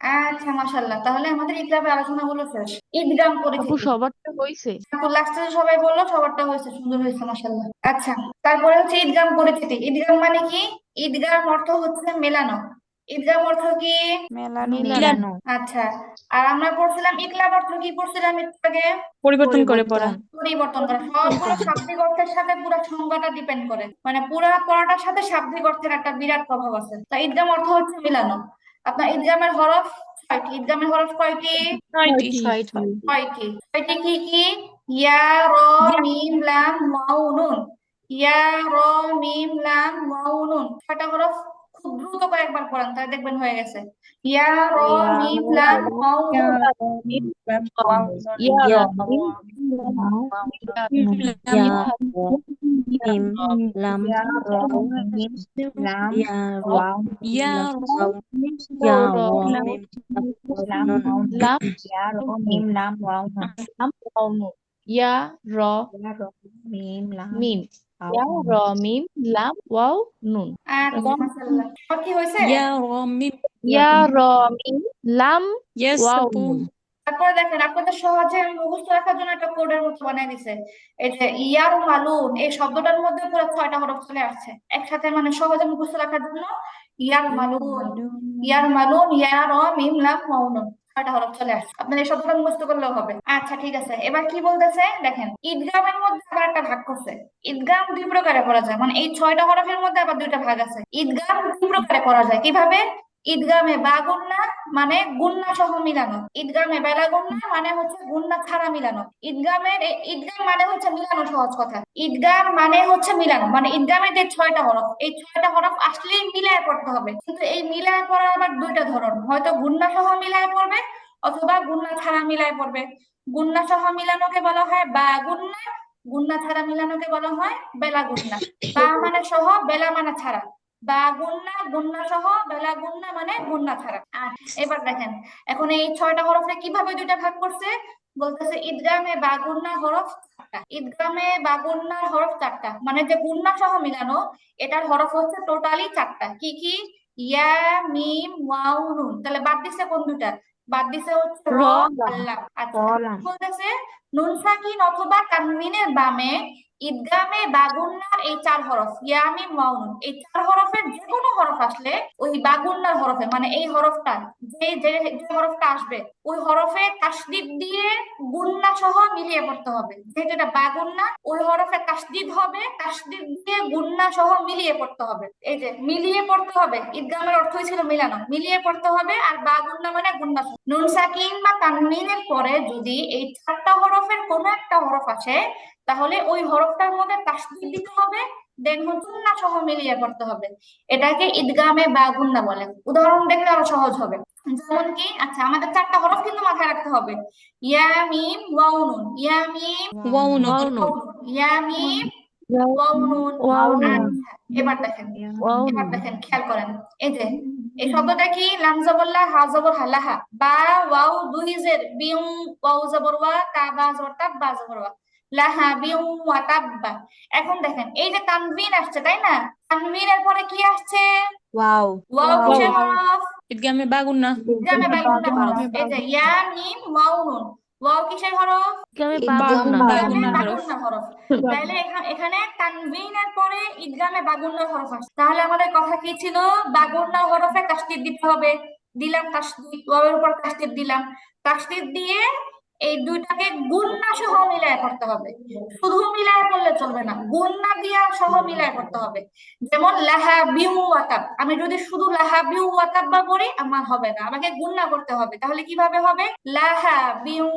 আচ্ছা মাশাআল্লাহ, তাহলে আমাদের ইকরাবে আলোচনাগুলো শেষ। ঈদগাম আপু পরিচিতি, সবারটা হইছে? আপু লাস্টে সবাই বললো সবারটা হয়েছে, সুন্দর হয়েছে মাশাআল্লাহ। আচ্ছা, তারপরে হচ্ছে ঈদগাম পরিচিতি। ঈদগাম মানে কি? ঈদগাম অর্থ হচ্ছে মেলানো। ঈদগাম অর্থ কি? মেলানো মিলানো। মিলানো, আচ্ছা, আর আমরা পড়ছিলাম ইকলাব অর্থ কি পড়ছিলাম একটু আগে? পরিবর্তন করে পড়া। পরিবর্তন। পরিবর্তন করা। সবগুলো শাব্দিক অর্থের সাথে পুরো সংজ্ঞাটা ডিপেন্ড করে, মানে পুরা পড়াটার সাথে শাব্দিক অর্থের একটা বিরাট প্রভাব আছে। তা ঈদগাম অর্থ হচ্ছে মিলানো। আপনার ঈদগামের হরফ ছয়টি। ঈদগামের হরফ কয়টি? 6টি। ছয়টি। ছয়টি কি কি? ইয়া, র, মিম, লাম, ওয়াও, নুন। ইয়া, র, মিম, লাম, ওয়াও, নুন। ছয়টা হরফ। খুব দ্রুত কয়েকবার পড়ান, তাহলে দেখবেন হয়ে গেছে। ইয়া, র, মিম, লাম, ওয়াও, ইয়া নুন। মিম লাম ওয়াও নুন। ইয়া ইয়া রহিম ইয়া মিম লাম ওয়াও মিম লাম ইয়া ওয়াও ইয়া ওয়াও ইয়া ওয়াও মিম লাম ওয়াও লাম ইয়া র মিম লাম ওয়াও নুন। লাম ওয়াও নুন। ইয়া র ইয়া র মিম লাম মিম। ওয়াও ইয়া র নুন। মিম লাম ওয়াও নুন। আচ্ছা মাশাআল্লাহ, সবার কি হয়েছে? ইয়া র মিম ইয়া র মিম লাম ইয়েস ওয়াও আপু। নুন। তারপরে দেখেন, আপনাদের সহজে মুখস্থ রাখার জন্য একটা কোডের মতো বানিয়ে দিছে। এই যে ইয়ার মালুন, এই শব্দটার মধ্যে পুরো 6টা হরফ চলে আসছে একসাথে, মানে সহজে মুখস্থ রাখার জন্য। ইয়ার মালুন, ইয়ার মালুন, ইয়া, র, মিম, লাম, ওয়াও, নুন। 6টা হরফ চলে আসছে, আপনার এই শব্দটা মুখস্থ করলেও হবে। আচ্ছা ঠিক আছে, এবার কি বলতেছে দেখেন, ঈদগামের মধ্যে আবার একটা ভাগ করছে। ঈদগাম দুই প্রকারে করা যায়, মানে এই 6টা হরফের মধ্যে আবার দুইটা ভাগ আছে। ঈদগাম দুই প্রকারে করা যায়, কিভাবে? ঈদগামে বা গুন্না, মানে গুন্না সহ মিলানো। ঈদগামে বেলা গুন্না মানে হচ্ছে গুন্না ছাড়া মিলানো। ঈদগাম মানে হচ্ছে মিলানো, সহজ কথা। ঈদগাম মানে হচ্ছে মিলানো, মানে ঈদগামের যে 6টা হরফ, এই 6টা হরফ আসলেই মিলায় পড়তে হবে, কিন্তু এই মিলায় পড়ার আবার দুইটা ধরন, হয়তো গুন্না সহ মিলায় পড়বে অথবা গুন্না ছাড়া মিলায় পড়বে। গুন্না সহ মিলানোকে বলা হয় বা গুন্না, গুন্না ছাড়া মিলানোকে বলা হয় বেলা গুন্না। বা মানে সহ, বেলা মানে ছাড়া। বা গুন্না, গুন্না সহ, বেলা গুন্না মানে গুন্না ছাড়া। এবার দেখেন, এখন এই 6টা হরফে কিভাবে দুইটা ভাগ করছে, বলতেছে ঈদগামে বা গুন্না হরফ 4টা। ঈদগামে বা গুন্নার হরফ 4টা, মানে যে গুন্না সহ মিলানো এটার হরফ হচ্ছে টোটালি 4টা। কি কি? ইয়া, মিম, ওয়াও, নুন। তাহলে বাদ দিছে কোন দুইটা? বাদ দিছে হচ্ছে র, র আর লাম। আচ্ছা, কলাম বলতেছে নুন সাকিন অথবা তানবিনের বামে ঈদগামে বাগুন্নার এই 4 হরফ ইয়া মিম ওয়াও নুন, এই 4 হরফের যে কোনো হরফ আসলে ওই বাগুন্নার হরফে মানে এই হরফটা যে যে যে হরফটা আসবে ওই হরফে তাসদীদ দিয়ে গুন্না সহ মিলিয়ে পড়তে হবে। যেহেতু এটা বাগুন্না ওই হরফে তাসদীদ হবে, তাসদীদ দিয়ে গুন্না সহ মিলিয়ে পড়তে হবে। এই যে মিলিয়ে পড়তে হবে, ঈদগামের অর্থই ছিল মিলানো, মিলিয়ে পড়তে হবে। আর বাগুন্না মানে গুন্না সহ। নুন সাকিন বা তানবিনের পরে যদি এই 4টা হরফের কোনো একটা হরফ আসে তাহলে ওই হরফটার মধ্যে তাসদীদ দিতে হবে, দেন গুন্না সহ মিলিয়ে পড়তে হবে। এটাকে ঈদগামে বাগুন্না বলে। উদাহরণ দেখলে আরো সহজ হবে। যেমন কি, আচ্ছা আমাদের 4টা হরফ কিন্তু মাথায় রাখতে হবে। ইয়া মিম ওয়াও নুন, ইয়া মিম ওয়াও নুন ওয়াও ওয়াও নুন, নুন, ইয়া মিম ওয়াও নুন। ওয়াও নুন, আচ্ছা এবার দেখেন, ওয়াও এবার নুন। দেখেন খেয়াল করেন। এই যে এই শব্দটা কি, লাম জবর লা, হা জবর হা, লাহা। বা ওয়াও দুই জের, বিউ ওয়াও জবর ওয়া, তা বা জবর তা, বা জবর ওয়া, লাহা বিউ ওয়া তাব্বা। এখন দেখেন এই যে তানবিন আসছে তাই না, তানবিনের পরে কি আসছে? ওয়াও ওয়াও কিসের হরফ? ঈদগামে বাগুন্না ঈদগামে বাগুন্নার হরফ। ঈদগামে এই যে বাগুন্না। ইয়া মিম ওয়াও নুন, ওয়াও কিসের হরফ? ঈদগামে ঈদগামে বাগুন্না। ঈদগামে বাগুন্নার হরফ বাগুন্নার হরফ। তাহলে এখানে তানবিনের পরে ঈদগামে বাগুন্নার হরফ আসছে। তাহলে আমাদের কথা কি ছিল? বাগুন্নার হরফে তাসদীদ দিতে হবে। দিলাম তাসদীদ, ওয়াওয়ের উপর তাসদীদ দিলাম। তাসদীদ দিয়ে এই দুইটাকে গুন্না সহ মিলায় করতে হবে। শুধু মিলায় করলে চলবে না, গুন্না দিয়া সহ মিলায় করতে হবে। যেমন লাহা বিউ ওয়াতাব, আমি যদি শুধু লাহা বিউ ওয়াতাব্বা পড়ি আমার হবে না, আমাকে গুন্না করতে হবে। তাহলে কিভাবে হবে? লাহা বিউ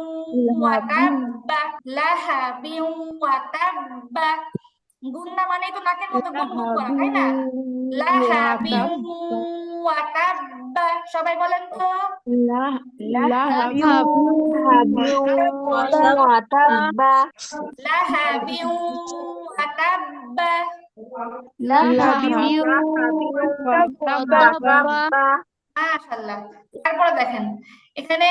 ওয়াতাব্বা, লাহা বিউ ওয়াতাব্বা। গুন্না মানে তো নাকের মতো গুনগুন করা তাই না? লাহা বিউ ওয়াতাব্বা, সবাই বলেন তো। লাহা লাহা বিউ ওয়াতাব্বা। লাহাবিউ ওয়াতাব্বা। মাশাআল্লাহ। তারপরে দেখেন এখানে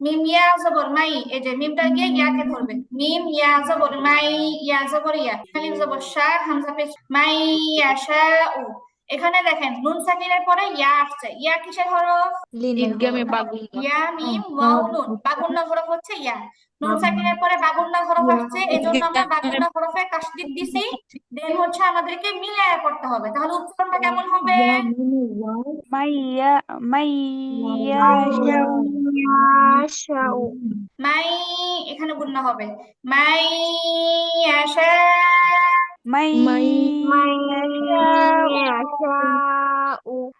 মিম ইয়া জবর মাই, এই যে মিমটা গিয়ে ইয়াকে ধরবে। মিম ইয়া জবর মাই, ইয়া জবর ইয়া, আলিফ জবর শা, হামজা পেশ, মাই ইয়াশাউ। এখানে দেখেন নুন সাকিনের পরে ইয়া আসছে, ইয়া কিসের হরফ? লিনের ঈদগামে হরফ বাগুন্না। ইয়া মিম ওয়াও নুন, বাগুন্না হরফ হচ্ছে ইয়া। নুন সাকিনের পরে বাগুন্না হরফ আসছে, এই জন্য আমরা ঈদগামে বাগুন্না হরফে তাসদীদ দিছি। দেন হচ্ছে আমাদেরকে মিলায়া করতে হবে। তাহলে উচ্চারণটা কেমন হবে? মাইয়া মাইয়া শাউ মাই, এখানে গুণনা হবে মাই ইয়াশা। মাইয়া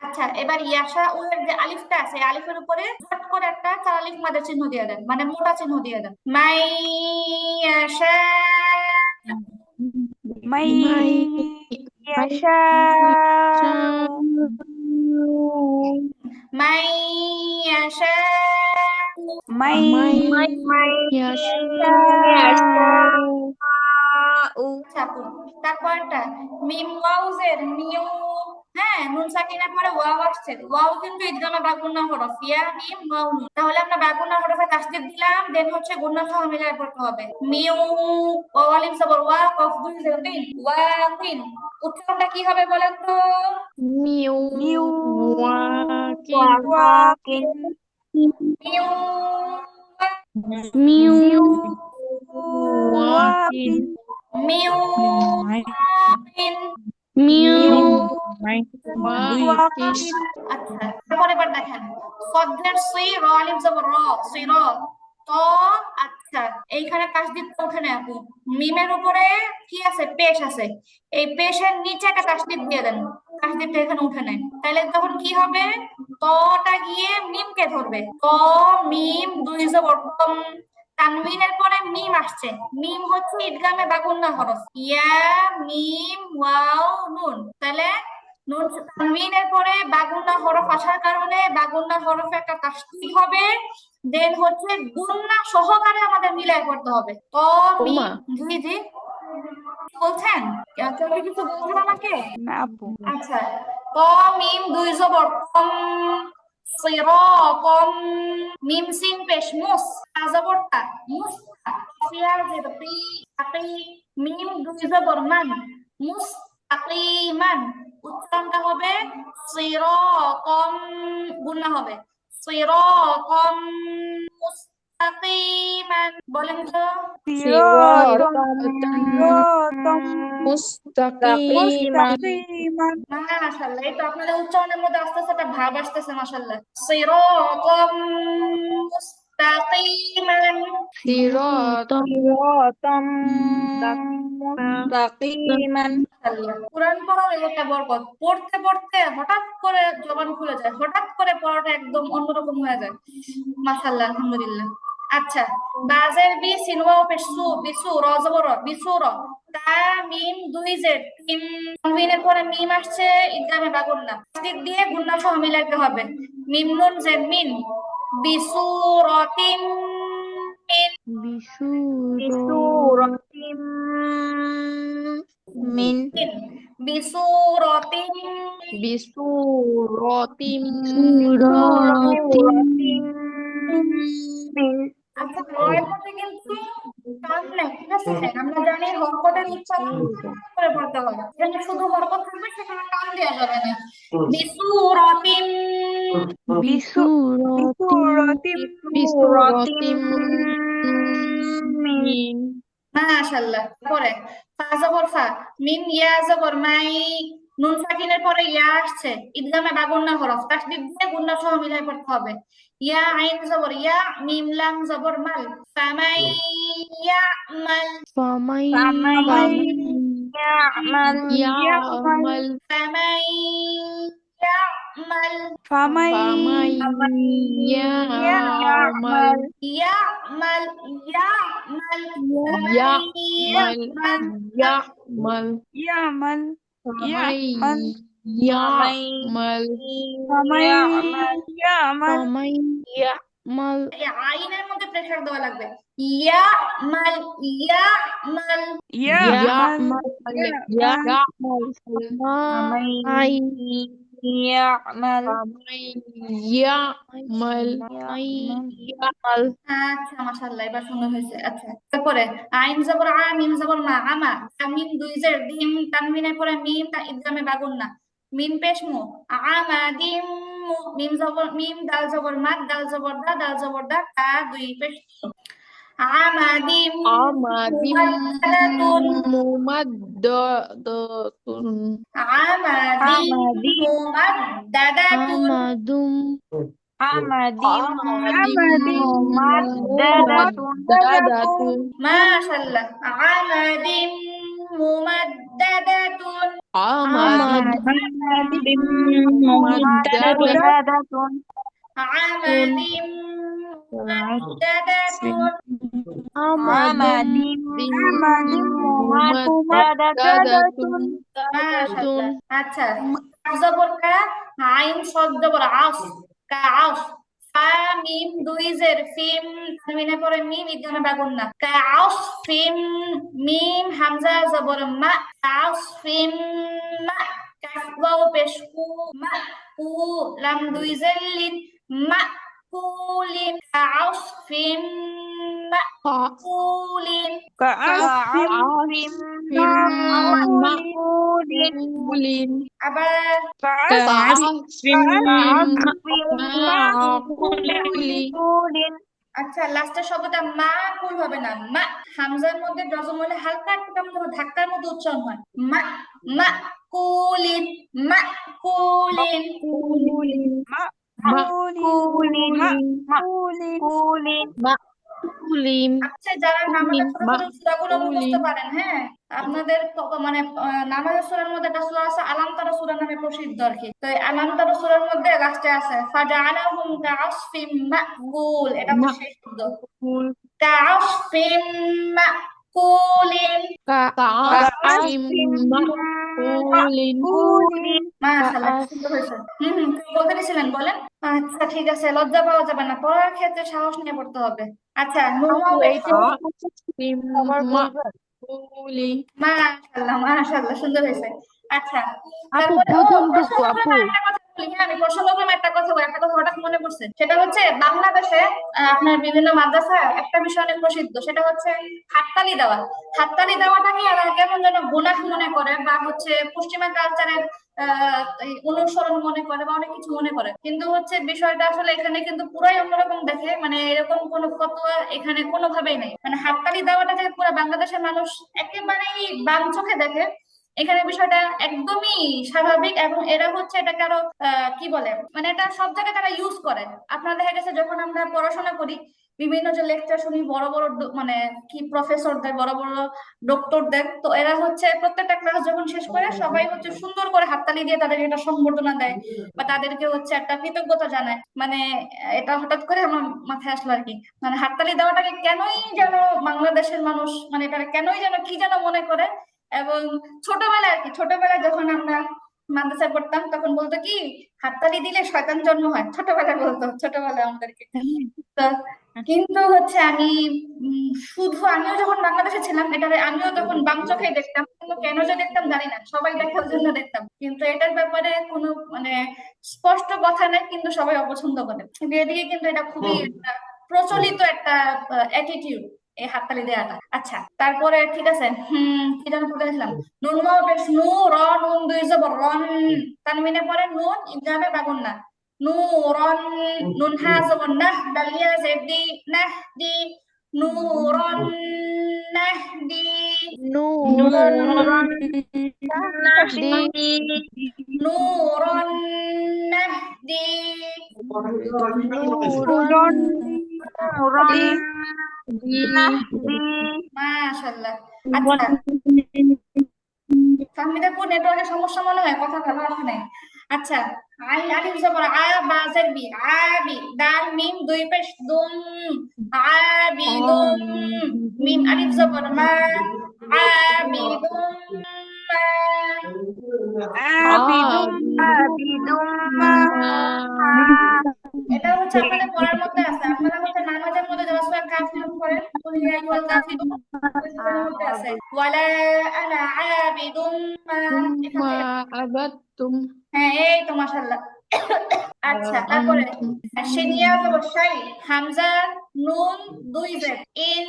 আচ্ছা এবার ইয়াশা এর যে আলিফটা আছে আলিফের উপরে ঝট করে একটা 4 আলিফ মাদের চিহ্ন দিয়ে দেন, মানে মোটা চিহ্ন দিয়ে দেন। মাই ইয়াশা, মাইয়া মাই ইয়াশা। মাইয়া আচ্ছা আপু, তারপরটা মিম ওয়াউজের মিউ। হ্যাঁ, নুন সাকিনের পরে ওয়াও আসছে, ওয়াও কিন্তু ঈদগামে বাগুন্না হরফ, ইয়া মিম ওয়াও নুন। তাহলে আমরা বাগুন্না হরফে তাসদীদ দিলাম, দেন হচ্ছে গুন্না সহ মিলায় পড়তে হবে। মিউ ওয়াও আলিফ জবর ওয়া, কফ দুই জের তিন, ওয়াকিন। উচ্চারণটা কি হবে বলেন তো? Mu Joaquin. Mu mu Joaquin. Mu Joaquin. Mu Joaquin. আচ্ছা তারপর এবার দেখেন সদ্দের সি র আলিফ জবর র, সির ত। আচ্ছা এইখানে তাসদীদ ওঠে না আপু, মিমের উপরে কি আছে? পেশ আছে, এই পেশের নিচে একটা তাসদীদ দিয়ে দেন, তাসদীদটা এখানে উঠে নেয়। তাহলে তখন কি হবে? তটা গিয়ে মিমকে ধরবে, ত মিম দুই জবর তম। তানবিনের পরে মিম আসছে, মিম হচ্ছে ঈদগামে বাগুন্না হরফ, ইয়া মিম ওয়াও নুন। তাহলে নুন তানবিনের পরে বাগুন্না হরফ আসার কারণে বাগুন্না হরফে একটা তাসদীদ হবে, দেন হচ্ছে গুন্না সহকারে আমাদের মিলায় করতে হবে। তো ওমা জি জি বলছেন, কেউ কেউ কি কিছু বলছেন আমাকে? না আপু আচ্ছা, ত মিম দুই জবর তম, সিরাতাম। মিম সিন পেশ মুস, তা জবর তা, মুস্তা, ফিয়া জের পি, তাকি। মিম দুই জবর মান, মুস্তাকিমান। উচ্চারণটা হবে সিরাতাম, গুণনা হবে সিরাতাম মুস্তাকিমান বলেন তো। صراطا সিরাতাম মুস্তাকিমান মুস্তাকিমান মাশাআল্লাহ, এই তো আপনাদের উচ্চারণের মধ্যে আস্তে আস্তে একটা ভাব আসতেছে মাশাআল্লাহ। সিরাতাম মুস্তাকিমান। সিরাতাম صراطا মুস্তাকিমান মুস্তাকিমান মাশাআল্লাহ, কোরআন পড়ার এই একটা বরকত, পড়তে পড়তে হঠাৎ করে জবান খুলে যায়, হঠাৎ করে পড়াটা একদম অন্যরকম হয়ে যায়। মাশাআল্লাহ, আলহামদুলিল্লাহ। আচ্ছা, বাজের বি সিনওয়া পেশু বিসু রজবর বিসুর তা মিম দুই জেড তিন তানবিনের পরে মিম আসছে ইদগামে বাগুন না, দিক দিয়ে গুণনা সহ মিলাইতে হবে। মিম নুন জেড মিন বিসুরতিম মিন বিশুর বিসুরাতিম মিন বিসুরতিম বিসুরাতিম সুরাতিম সুরাতিম মিন আচ্ছা, রয়ের মধ্যে কিন্তু টান নাই, ঠিক আছে? আমরা জানি হরকতের উচ্চারণ করে পড়তে হয়, যেখানে শুধু হরকত থাকবে সেখানে টান দেওয়া যাবে না। বিসুরতিম বিশুরাতিম বিসুরাতিম বিসুরাতিম মিন মিন মাশাআল্লাহ। পরে ফা জবর ফা, মিম ইয়া জবর মাই, নুন সাকিনের পরে ইয়া আসছে ইদগামে বা গুন্না হরফ, তাসদীদ দিয়ে গুন্না সহ মিলাই পড়তে হবে। ইয়া আইন জবর ইয়া, মিম লাম জবর মাল, ফামাই ইয়ামাল ফামাই ফামান ইয়ামাল ইয়ামাল ফামাই ইয়ামাল ফামাই ফামাই ইয়ামাল ইয়ামাল ইয়ামাল ইয়ামাল ইয়ামাল ইয়ামাল ফামাই ইয়ামাল ইয়ামাল ফামাই ইয়ামাল ইয়ামাল ফামাই ইয়ামাল আইনের মধ্যে প্রেসার দেওয়া লাগবে। ইয়ামাল ইয়ামাল ইয়ামাল ইয়ামাল ফামাই ইয়ামাল ফামাই ইয়ামাল ইয়ামাল আচ্ছা, মাশাআল্লাহ, এবার সুন্দর হয়েছে। আচ্ছা, তারপরে আইন জবর আ, মিম জবর মা, আমা, মিম দুই জের ডিম, তানবিনের পরে মিম, তা ইদগামে বাগুন না, মিম পেশ মু, আমাদিম মু, মিম জবর মিম, দাল জবর মাদ, দাল জবর দা, দাল জবর দা, তা দুই পেশ আমাদিম আমাদিম মুমাদ্দাতুন, মুমাদ্দাতুন আমাদিম আমাদিম মুমাদ্দাতুন, আমাদুম আমাদিম আমাদিম মুমাদ্দাদাতুন মাশাআল্লাহ, আমাদিম মুমাদ্দাদাতুন, আমাদিম আমাদিম মুমাদ্দাদাতুন মুমাদ্দাদাতুন আমাদিম মুমাদ্দাদাতুন। আমাদিম মুমাদ্দাদাতুন মাশাআল্লাহ। আচ্ছা, জবর কা, আইন সদ জবর আস, কাআস, ফা মিম দুই জের ফিম, তানবিনের পরে মিম ইদগামে বাগুন না, কাআস ফিম, মিম হামজা জবর মা, কাআস ফিম মা, কাফ ওয়াও পেশ কু, মা কু, লাম দুই জের লিন, মা কুলিন, কাআস ফিম মা কুলিন। كعصف মাকুলিন আবার كعصف معقول আচ্ছা, লাস্টের শব্দটা মা কুল হবে না, মা হামজার মধ্যে জজম হলে হালকা একটু কেমন ধরো ধাক্কার মতো উচ্চারণ হয়, মা মা কুলিন মা কুলিন। মাকুলিন আচ্ছা, যারা নামাজের ছোট মা ছোট সূরাগুলো মুখস্থ কুলিন পারেন, হ্যাঁ, আপনাদের মানে নামাজের সূরার মধ্যে একটা সূরা আছে আলাম তারা সূরা নামে প্রসিদ্ধ আর কি। তো এই আলাম তারা সূরার মধ্যে লাস্টে আছে ফাজআলাহুম কাআসফিম মাকুল, এটা হচ্ছে শেষ শব্দ, কাআসফিম মাকুলিন। كعصف مأكول মাশাআল্লাহ, কি সুন্দর হয়েছে। কি বলতে দিছিলেন বলেন। আচ্ছা, ঠিক আছে, লজ্জা পাওয়া যাবে না, পড়ার ক্ষেত্রে সাহস নিয়ে পড়তে হবে। আচ্ছা, নুনওয়াও পেশু, كعصف مأكول মাশাআল্লাহ মাশাআল্লাহ, সুন্দর হয়েছে। আচ্ছা, আপু তারপরে প্রথমটুকু প্রশ্ন করবেন আপু আরেকটা কথা হ্যাঁ, আমি প্রসঙ্গক্রমে একটা কথা হঠাৎ মনে পড়ছে, সেটা হচ্ছে বাংলাদেশে আপনার বিভিন্ন মাদ্রাসায় একটা বিষয় অনেক প্রসিদ্ধ, সেটা হচ্ছে হাততালি দেওয়া। হাততালি দেওয়াটাকে আর কেমন যেন গুনাহ মনে করে, বা হচ্ছে পশ্চিমা কালচারের এই অনুসরণ মনে করে, বা অনেক কিছু মনে করে। কিন্তু হচ্ছে বিষয়টা আসলে এখানে কিন্তু পুরাই অন্যরকম দেখে, মানে এরকম কোনো ফতোয়া এখানে কোনোভাবেই নাই। মানে হাততালি দেওয়াটাকে পুরো বাংলাদেশের মানুষ একেবারেই বাম চোখে দেখে। এখানে বিষয়টা একদমই স্বাভাবিক, এবং এরা হচ্ছে এটাকে আরো কি বলে, মানে এটা সব জায়গায় তারা ইউজ করে। আপনার দেখা গেছে যখন আমরা পড়াশোনা করি, বিভিন্ন যে লেকচার শুনি বড় বড় মানে কি প্রফেসরদের, বড় বড় ডক্টরদের, তো এরা হচ্ছে প্রত্যেকটা ক্লাস যখন শেষ করে সবাই হচ্ছে সুন্দর করে হাততালি দিয়ে তাদেরকে একটা সম্বর্ধনা দেয়, বা তাদেরকে হচ্ছে একটা কৃতজ্ঞতা জানায়। মানে এটা হঠাৎ করে আমার মাথায় আসলো আর কি। মানে হাততালি দেওয়াটাকে কেনই যেন বাংলাদেশের মানুষ, মানে এটা কেনই যেন কি যেন মনে করে। এবং ছোটবেলায় আর কি, ছোটবেলায় যখন আমরা মাদ্রাসায় পড়তাম তখন বলতো কি, হাততালি দিলে শয়তান জন্ম হয়, ছোটবেলায় বলতো, ছোটবেলায় আমাদেরকে। তো কিন্তু হচ্ছে আমি শুধু আমিও যখন বাংলাদেশে ছিলাম, এটা আমিও তখন বাম চোখেই দেখতাম, কিন্তু কেন যে দেখতাম জানি না, সবাই দেখার জন্য দেখতাম। কিন্তু এটার ব্যাপারে কোনো মানে স্পষ্ট কথা নেই, কিন্তু সবাই অপছন্দ করে। কিন্তু এদিকে কিন্তু এটা খুবই একটা প্রচলিত একটা অ্যাটিটিউড, এই হাততালি দেওয়াটা। আচ্ছা, তারপরে ঠিক আছে, কি যেন বলেছিলাম, নুন পেশ নু, র নুন দুই জবর রন, তানবিনে পরে নুন, ইজামে বাগুন না, নূরন, নুন হা জবর নাহ, দালিয়া জেদি নাহদি, নূরন নাহদি, নূরন নাহদি, নূরন নাহদি। নূরন নাহদি। মাশাআল্লাহ। আচ্ছা, ফাহমিদাপুর নেটওয়ার্কের সমস্যা মনে হয়, কথা ভালো আসে নাই। আচ্ছা, আইন আলিফ জবর আ, বা জের বি, আবি, দাল মিম দুই পেশ দুম, আবিদুম, মিম আলিফ জবর মা, আবিদুম মা। এটা হচ্ছে আপনাদের পড়ার মধ্যে আছে, আপনারা হচ্ছে নামাজের মধ্যে যারা সূরা কাফিরুন পড়েন, কুল ইয়া আইয়ুহাল কাফিরুন, ওই সূরার মধ্যে আছে ওয়ালা আনা আবিদুম মা, এখান মা থেকে। আবাদতুম হ্যাঁ, এই তো মাশাআল্লাহ। আচ্ছা, তারপরে শিনিয়া জবর শাই, হামজা, নুন, দুই জেড, ইন,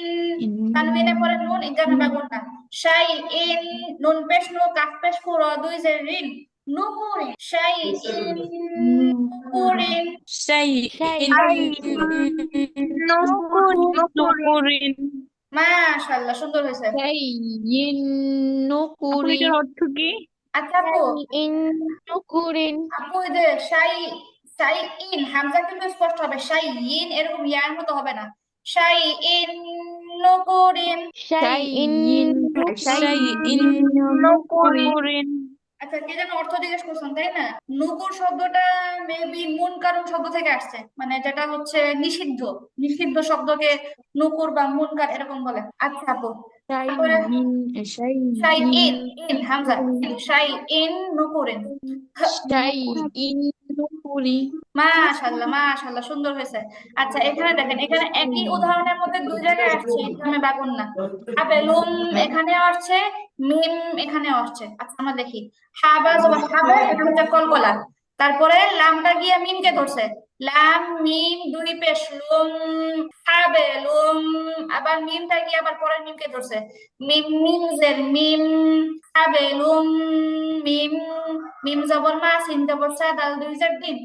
তানবিনে পরে নুন, ইজামে বাগুন না, শাই ইন, নুন পেশ নু, কাফ পেশ কু, র দুই জেড, রিন, নুপুরিন, শাই ইন নুপুরিন। নকুরিন। মাশাআল্লাহ, সুন্দর হয়েছে। শাইইন আপু নুকুরি এটার অর্থ কি? আচ্ছা আপু, নকুরিন। আপু এই যে শাই, শাই ইন হামজা কিন্তু স্পষ্ট হবে, শাই ইন এরকম ইয়ার মতো হবে না। শাই ইন নুকুরিন। শাইইন শাইইন নকুরিন। আচ্ছা, কে যেন অর্থ জিজ্ঞেস করছেন তাই না? নুকুর শব্দটা মেবি মুনকারুন শব্দ থেকে আসছে, মানে যেটা হচ্ছে নিষিদ্ধ, নিষিদ্ধ শব্দকে নুকুর বা মুনকার এরকম বলে। আচ্ছা আপু, তারপরে শাই ইন, ইন হামজা, শাই ইন নুকুরিন। শাইইন নুকুরি মাশাআল্লাহ, মাশাআল্লাহ, সুন্দর হয়েছে। আচ্ছা, এখানে দেখেন, এখানে একই উদাহরণের মধ্যে দুই জায়গায় আসছে ইসলামে বাগুন না। হাবেলুম এখানেও আসছে, মিম এখানেও আসছে। আচ্ছা, আমরা দেখি। হাবা জবর হাবে, এটা হচ্ছে কলকলা। তারপরে লামটা গিয়ে মিমকে ধরছে, লাম মিম দুই পেশ লুম, হাবেলুম। আবার মিমটা গিয়ে আবার পরের মিমকে ধরছে, মিম মিম জের মিম, হাবেলুম মিম, মিম জবর মা, সিন জবর সা, দাল দুই জের দিন,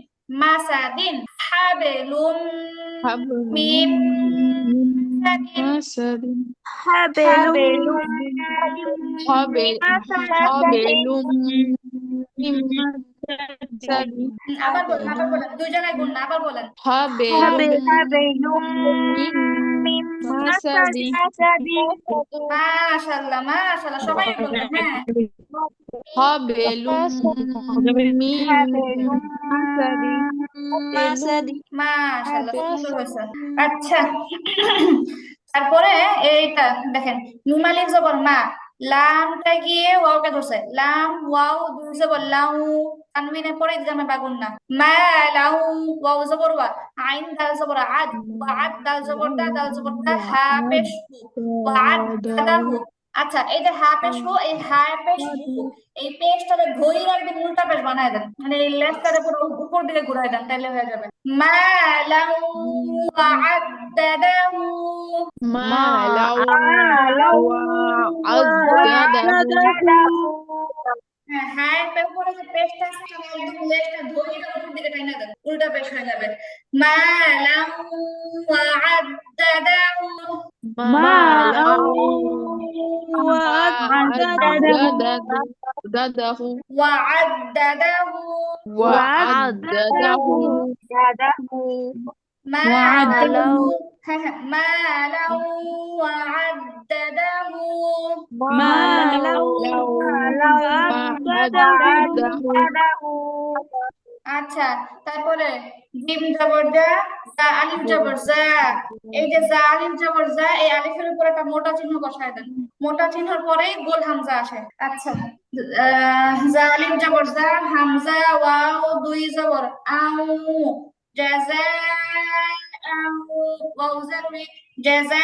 মাসাদিন, হাবেলুম মিম সাদিন। মাসাদিন হাবেলুম হবে মাসাদিন লুম মিম মাসাদিন আবার বলেন, আবার বলেন, দুই জায়গায় গুণ না, আবার বলেন। হাবেলুম মিম মিম মাসাদিন মাসাদিন মাশাআল্লাহ, মাশাআল্লাহ, সবাই বলবেন, হ্যাঁ। লুম মিম হাবেলুম মাসাদিন মাসাদিন মাশাআল্লাহ, সুন্দর হয়েছে। আচ্ছা, তারপরে এইটা দেখেন, নুন আলিফ জবর মা, লামটা গিয়ে ওয়াওকে ধরছে, লাম ওয়াও দুই জবর লাউ, তানবিনে পরে ইদগামে বাগুন না, মা লাউ, ওয়াও জবর ওয়া, আইন দাল জবর আদ, ওয়াদ দাল জবর দা, দাল জবর দা, হা পেশ হু, ওয়াদ দাহু, আচ্ছা, এই যে হা পেশ হু, এই হা পেশ হু, এই পেশটারে ধরি একদম উল্টা পেশ বানায় দেন, মানে এই লেজটারে পুরো উপর দিকে ঘুরাই দেন, তাইলে হয়ে যাবে মা লাউ আ'দ্দাদাহু। ما لو لو وعدده হ্যাঁ, হ্যাঁ, এর উপরে যে পেশটা আছে সেটা একদম লেজটা ধরি উপর দিকে টাইনা দেন, উল্টা পেশ হয়ে যাবে মা লাউ আ'দ্দাদাহু। ما ما لو وعدده وعدده وعدده وعدده ما وعدده له ما له وعدده ما لو لو وعدده وعدده আচ্ছা, তারপরে জিম জবর জা, জা আলিফ জবর জা। এই যে জা আলিফ জবর জা, এই আলিফের উপর একটা মোটা চিহ্ন বসায় দেন, মোটা চিহ্নের পরেই গোল হামজা আসে। আচ্ছা, জা আলিফ জবর জা, হামজা ওয়াও দুই জবর আউ, জাযা আউ, ওয়াও জারুই জাযা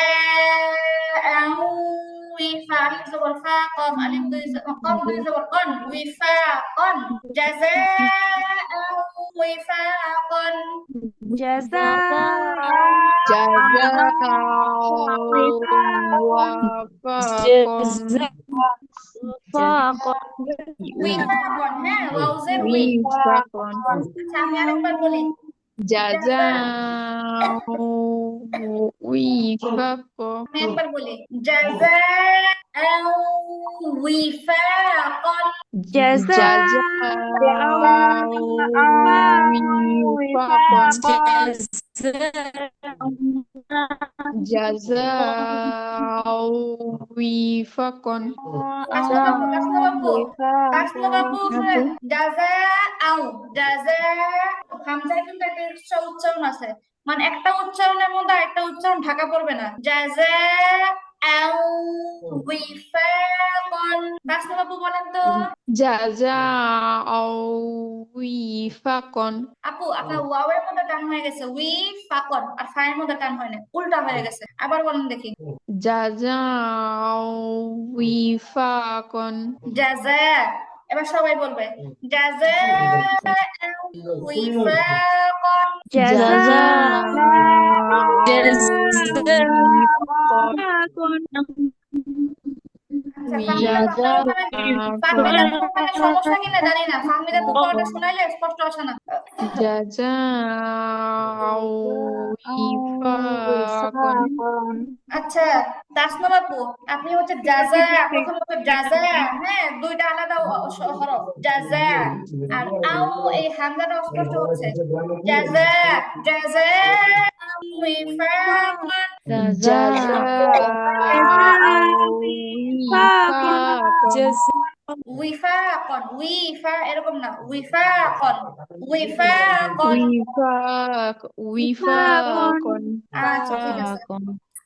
আউ, উইফা আলিফ জবর ফা, কফ আলিফ দুই কফ দুই জবর কন, উইফা কন, জাযা وفاقا جزاء جزاء وفاقا وفاقا হ্যাঁ ওয়াও জের উই। وفاقا আচ্ছা, আমি আরেকবার বলি جزاء وفاقا আমি একবার বলি জাযাআ ওয়িফাقا جزاء وفاقا جزاء وفاقا তাসনু বাবু শুনেন, জাযা হামজায় কিন্তু একটা এক্সট্রা উচ্চারণ আছে, মানে একটা উচ্চারণের মধ্যে একটা উচ্চারণ ঢাকা পড়বে না। জাযা আউ উইফাকন। তাসনু বাবু বলেন তো। جزاء وفاقا আপু, আপনার ওয়াওয়ের মধ্যে টান হয়ে গেছে, উইফাকন, আর ফায়ের মধ্যে টান হয় না, উল্টা হয়ে গেছে। আবার বলেন দেখি। جزاء وفاقا জাযা, এবার সবাই বলবে জাযা উইফাকন। جزاء আচ্ছা, ফাহমিদা আপু, ওখানে সমস্যা কিনা জানি না, ফাহমিদা আপু পড়াটা শোনাইলে স্পষ্ট আসে না। جزاء وفاقا আচ্ছা, তাসনিম আপু, আপনি হচ্ছে জাযা, প্রথম হচ্ছে জাযা, হ্যাঁ, দুইটা আলাদা হরফ, জাযা আর আউ, এই হামজাটা অস্পষ্ট হচ্ছে। জাযা জাযা উইফাকান। جزاء وفاقا উইফাকান, উইফা এরকম না, উইফাকান, উইফাকান। وفاقا আচ্ছা, ঠিক আছে।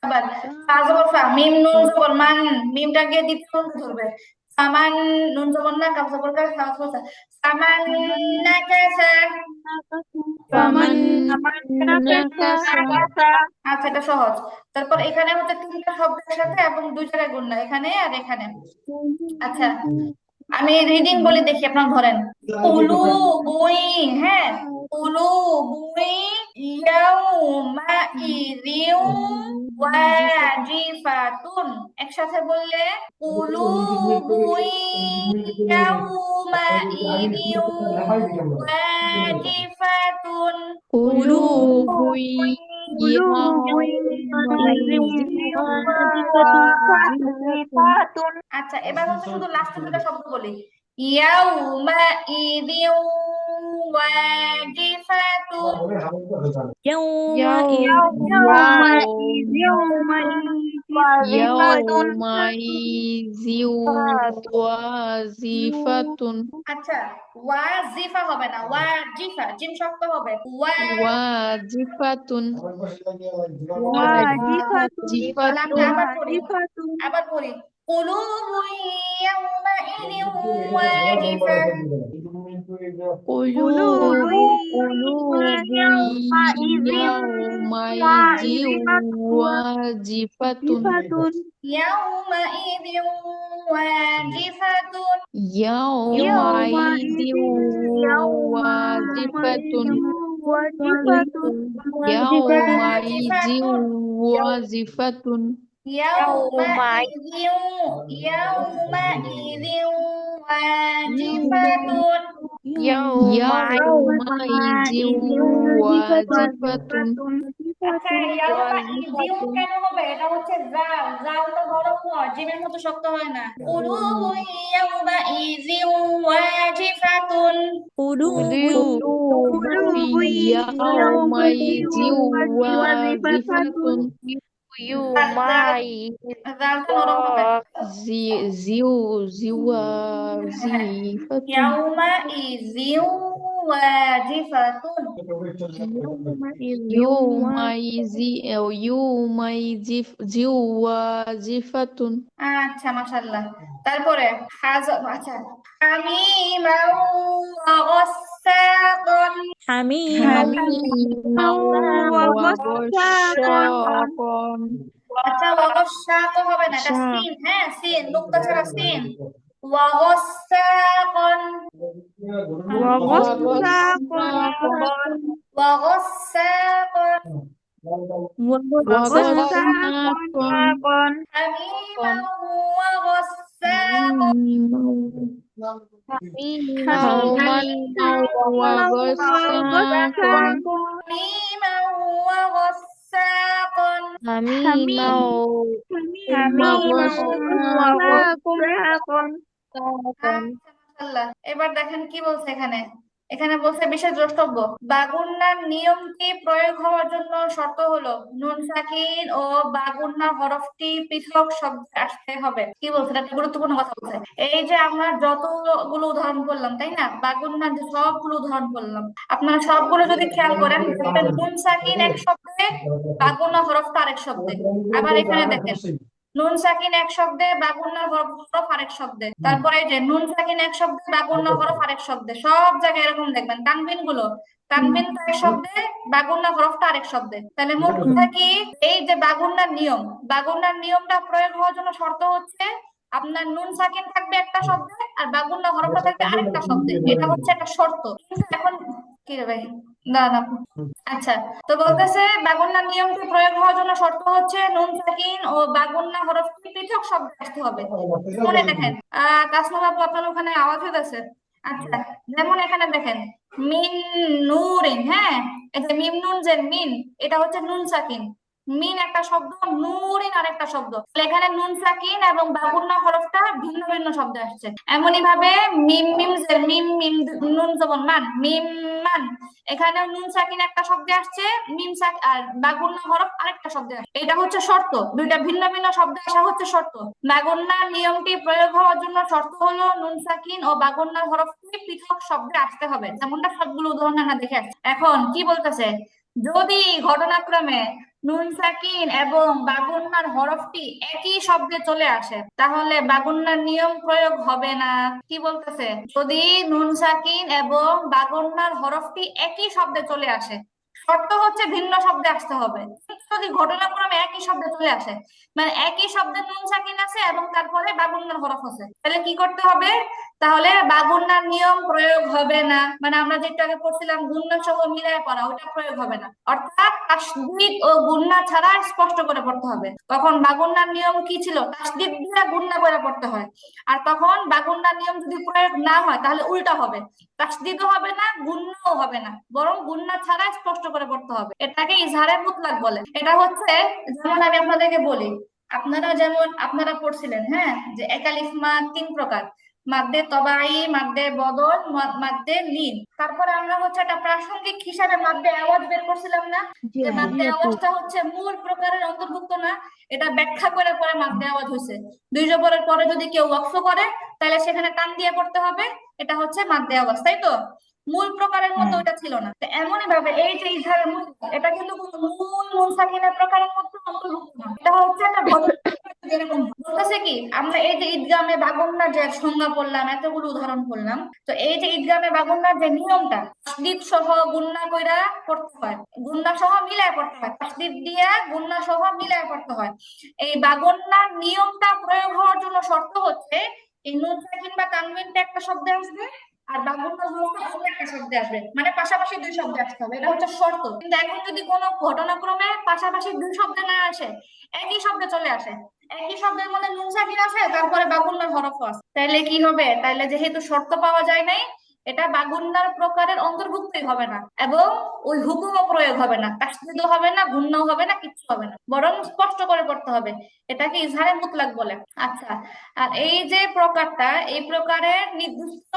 আবার ফা জবর ফা, মিম নুন জবর মান, মিমটা গিয়ে দ্বিতীয় নুন ধরবে। সামান, নুন জবর না, কাফ জবর কা, খা জবর সা। সামান নাকাসা। فمن আচ্ছা, এটা সহজ। তারপর এখানে হচ্ছে তিনটা শব্দের সাথে এবং দুই জায়গায় গুণ না, এখানে আর এখানে। আচ্ছা, আমি রিডিং বলে দেখি, আপনার ধরেন। উলু বুই, হ্যাঁ, উলু বুই ইয়াউমা ইযিউ ওয়াজিফাতুন। একসাথে বললে উলু বুই ইয়াউমা ইযিউ ওয়াজিফাতুন। قلوب আচ্ছা, এবার হচ্ছে শুধু লাস্টের দুটো শব্দ বলি। ইয়াউমা ইযিউ ওয়াজিফাতুন। يومئذ واجفة আচ্ছা, ওয়াজিফা হবে না, ওয়াজিফা, জিম শক্ত হবে। واجفة তাহলে আমরা আবার পড়ি, واجفة আবার পড়ি। কুলুবুন ইয়াউমাইযিন ওয়াজিফা। قلوب قلوب يومئذ واجفة يومئذ واجفة يومئذ واجفة يومئذ واجفة يومئذ يومئذ واجفة يومئذ واجفة আচ্ছা ইয়াউমাইযিউ কেন হবে? এটা হচ্ছে জাল, জালটা হরফ হয়, জিমের মতো শক্ত হয় না। কুলুবু ইয়াউমাইযিউ ওয়াজিফাতুন। قلوب يومئذ واجفة জালটা নরম হবে। زيفة ইয়াউমাইযিউ ওয়াজিফাতুন। يومئذ واجفة আচ্ছা মাশাআল্লাহ। তারপরে আচ্ছা হামিমান ওয়া গাসসাকুন। حميما حميما وغساقا আচ্ছা ওয়া গাসসাকু হবে না, এটা সিন, হ্যাঁ সিন, নুক্তা ছাড়া সিন। ওয়া গাসসাকুন ওয়া গাসসাকুন হামিমান ওয়া গাসসাকুন حميما وغساقا حميما وغساقا মাশাআল্লাহ। এবার দেখেন কি বলছে এখানে। এখানে বলছে বিশেষ দ্রষ্টব্য, বাগুন্নার নিয়মটি প্রয়োগ হওয়ার জন্য শর্ত হলো নুন সাকিন ও বাগুন্নার হরফটি পৃথক শব্দে আসতে হবে। কি বলছে? এটা একটা গুরুত্বপূর্ণ কথা বলছে। এই যে আমরা যতগুলো উদাহরণ করলাম, তাই না, বাগুন্নার যে সবগুলো উদাহরণ করলাম, আপনারা সবগুলো যদি খেয়াল করেন দেখবেন নুন সাকিন এক শব্দে, বাগুন্না হরফটা আরেক শব্দে। আবার এখানে দেখেন নুন সাকিন এক শব্দে, বাগুন্নার হরফ আরেক শব্দে। তারপরে এই যে নুন সাকিন এক শব্দে, বাগুন্নার হরফ আরেক শব্দে। সব জায়গায় এরকম দেখবেন। তানবিন গুলো, তানবিন তো এক শব্দে, বাগুন্নার হরফটা আরেক শব্দে। তাহলে মোট কথা কি, এই যে বাগুন্নার নিয়ম, বাগুন্নার নিয়মটা প্রয়োগ হওয়ার জন্য শর্ত হচ্ছে আপনার নুন সাকিন থাকবে একটা শব্দে আর বাগুন্নার হরফটা থাকবে আরেকটা শব্দে। এটা হচ্ছে একটা শর্ত। কিন্তু এখন কি রে ভাই, না না, আচ্ছা, তো বলতেছে বাগুন্নার নিয়মটি প্রয়োগ হওয়ার জন্য শর্ত হচ্ছে নুন সাকিন ও বাগুন্না হরফটি পৃথক শব্দে আসতে হবে। মনে দেখেন তাসনিম আপু আপনার ওখানে আওয়াজ হইতেছে। আচ্ছা, যেমন এখানে দেখেন মিন নূরিন, হ্যাঁ, এই যে মিম নুন যে মিন, এটা হচ্ছে নুন সাকিন। মিন একটা শব্দ, নূরিন আরেকটা শব্দ। এখানে নুন সাকিন এবং বাগুন্না হরফটা ভিন্ন ভিন্ন শব্দে আসছে। এমনই ভাবে মিম মিম যে মিম মিম নুন যেমন মান, মিম মান, এখানে নুন সাকিন একটা শব্দে আসছে, মিম সাকিন আর বাগুন্না হরফ আরেকটা শব্দে আসছে। এটা হচ্ছে শর্ত, দুইটা ভিন্ন ভিন্ন শব্দে আসা হচ্ছে শর্ত। বাগুন্নার নিয়মটি প্রয়োগ হওয়ার জন্য শর্ত হলো নুন সাকিন ও বাগুন্নার হরফটি পৃথক শব্দে আসতে হবে, যেমনটা সবগুলো উদাহরণ আমরা দেখে আসছি। এখন কি বলতেছে, যদি ঘটনাক্রমে নুন সাকিন এবং বাগুন্নার হরফটি একই শব্দে চলে আসে তাহলে বাগুন্নার নিয়ম প্রয়োগ হবে না। কি বলতেছে, যদি নুন সাকিন এবং বাগুন্নার হরফটি একই শব্দে চলে আসে, শর্ত হচ্ছে ভিন্ন শব্দে আসতে হবে। কিন্তু যদি ঘটনাক্রমে একই শব্দে চলে আসে, মানে একই শব্দে নুন সাকিন আছে এবং তারপরে বাগুন্নার হরফ আছে, তাহলে কি করতে হবে, তাহলে বাগুন্নার নিয়ম প্রয়োগ হবে না। মানে আমরা যেটা আগে পড়ছিলাম গুন্না সহ মিলায় পড়া, ওটা প্রয়োগ হবে না। অর্থাৎ তাসদীদ ও গুন্না ছাড়া স্পষ্ট করে পড়তে হবে। তখন বাগুন্নার নিয়ম কি ছিল, তাসদীদ দিয়ে গুন্না করে পড়তে হয়। আর তখন বাগুন্নার নিয়ম যদি প্রয়োগ না হয় তাহলে উল্টা হবে, তাসদীদও হবে না, গুন্নাও হবে না, বরং গুন্না ছাড়া স্পষ্ট করে পড়তে হবে। এটাকে ইজহারে মুতলাক বলে। এটা হচ্ছে, যেমন আমি আপনাদেরকে বলি, আপনারা পড়ছিলেন, হ্যাঁ, যে একালিফ মাদ 3 প্রকার, মাদ্দে তবাই, মাদ্দে বদল, মাদ্দে লিন। তারপরে আমরা হচ্ছে একটা প্রাসঙ্গিক হিসাবে মাদ্দে আওয়াজ বের করছিলাম না, যে মাদ্দে আওয়াজটা হচ্ছে মূল প্রকারের অন্তর্ভুক্ত না, এটা ব্যাখ্যা করে পরে মাদ্দে আওয়াজ হয়েছে। 2 জবরের পরে যদি কেউ ওয়াকফ করে তাহলে সেখানে টান দিয়ে পড়তে হবে, এটা হচ্ছে মাদ্দে আওয়াজ, তাই তো? মূল প্রকারের মধ্যে ওটা ছিল না। তো এমনই ভাবে এই যে ইজহারের মূল, এটা কিন্তু মূল নুন সাকিনের প্রকারের মধ্যে অন্তর্ভুক্ত না, এটা হচ্ছে একটা যেরকম বলতেছে কি, আমরা এই যে ঈদগামে বাগুন্নার যে সংজ্ঞা পড়লাম, এতগুলো উদাহরণ পড়লাম, তো এই যে ঈদগামে বাগুন্নার যে নিয়মটা, তাসদিদ সহ গুণনা কইরা পড়তে হয়, গুণনা সহ মিলায় পড়তে হয়, তাসদিদ দিয়া গুণনা সহ মিলায় পড়তে হয়। এই বাগুন্নার নিয়মটা প্রয়োগ হওয়ার জন্য শর্ত হচ্ছে এই নুন সাকিন বা তানবিনটা একটা শব্দে আসবে, আর বাগুন্নার হরফটা অন্য একটা শব্দে আসবে, মানে পাশাপাশি দুই শব্দে আসতে হবে, এটা হচ্ছে শর্ত। কিন্তু এখন যদি কোনো ঘটনাক্রমে পাশাপাশি দুই শব্দে না আসে, একই শব্দে চলে আসে, একই শব্দের মধ্যে নুন সাকিন আছে, তারপরে বাগুন্নার হরফ আছে, তাইলে কি হবে? তাইলে যেহেতু শর্ত পাওয়া যায় নাই, এটা বাগুন্নার প্রকারের অন্তর্ভুক্তই হবে না, এবং ওই হুকুমও প্রয়োগ হবে না, তাসদীদও হবে না, গুণনাও হবে না, কিচ্ছু হবে না, বরং স্পষ্ট করে পড়তে হবে। এটাকে ইজহারে মুতলাক বলে। আচ্ছা, আর এই যে প্রকারটা, এই প্রকারের নির্দিষ্ট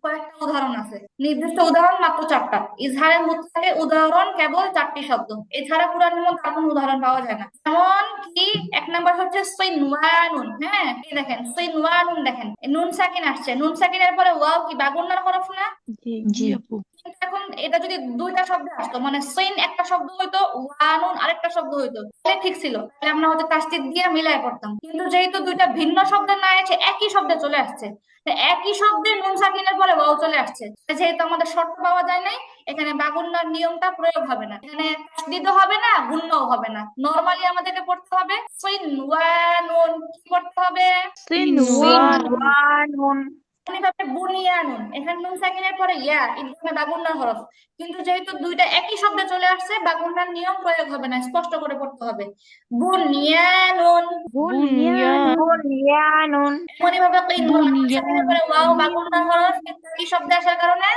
কয়েকটা উদাহরণ আছে, নির্দিষ্ট উদাহরণ মাত্র 4টা। ইজহারে মুতলাকের উদাহরণ কেবল 4টি শব্দ, এছাড়া কোরআনের মধ্যে আর কোনো উদাহরণ পাওয়া যায় না। যেমন কি, এক নাম্বার হচ্ছে সিনওয়ানুন। হ্যাঁ, এই দেখেন সিনওয়ানুন, দেখেন নুন সাকিন আসছে, নুন সাকিনের পরে ওয়াও কি বাগুন্নার হরফ না? জি জি আপু। কিন্তু এখন এটা যদি দুইটা শব্দ আসতো, মানে সিন একটা শব্দ হইতো, ওয়ানুন আরেকটা শব্দ হইতো, তাহলে ঠিক ছিল, তাহলে আমরা হয়তো তাসদীদ দিয়ে মিলাই পড়তাম। কিন্তু যেহেতু দুইটা ভিন্ন শব্দ না এসে একই শব্দে চলে আসছে, তো একই শব্দে নুন সাকিনের পরে ওয়াও চলে আসছে, যেহেতু আমাদের শর্ত পাওয়া যায় নাই, এখানে বাগুন্নার নিয়মটা প্রয়োগ হবে না, এখানে তাসদীদও হবে না, গুণনাও হবে না। নরমালি আমাদেরকে পড়তে হবে সিনওয়ানুন। কি পড়তে হবে? সিনওয়ান। সিনওয়ানুন। এভাবে বুনিয়ানুন, এখানে নুন সাকিনের পরে ইয়া, ইদগামে বাগুন্নার হরফ, কিন্তু যেহেতু দুইটা একই শব্দে চলে আসছে, বাগুন্নার নিয়ম প্রয়োগ হবে না, স্পষ্ট করে পড়তে হবে বুনিয়ানুন। বুনিয়ান। বুনিয়ানুন। এমনই ভাবে নুন সাকিনের বুনিয়ান। পরে ওয়াও বাগুন্নার হরফ, কিন্তু একই শব্দে আসার কারণে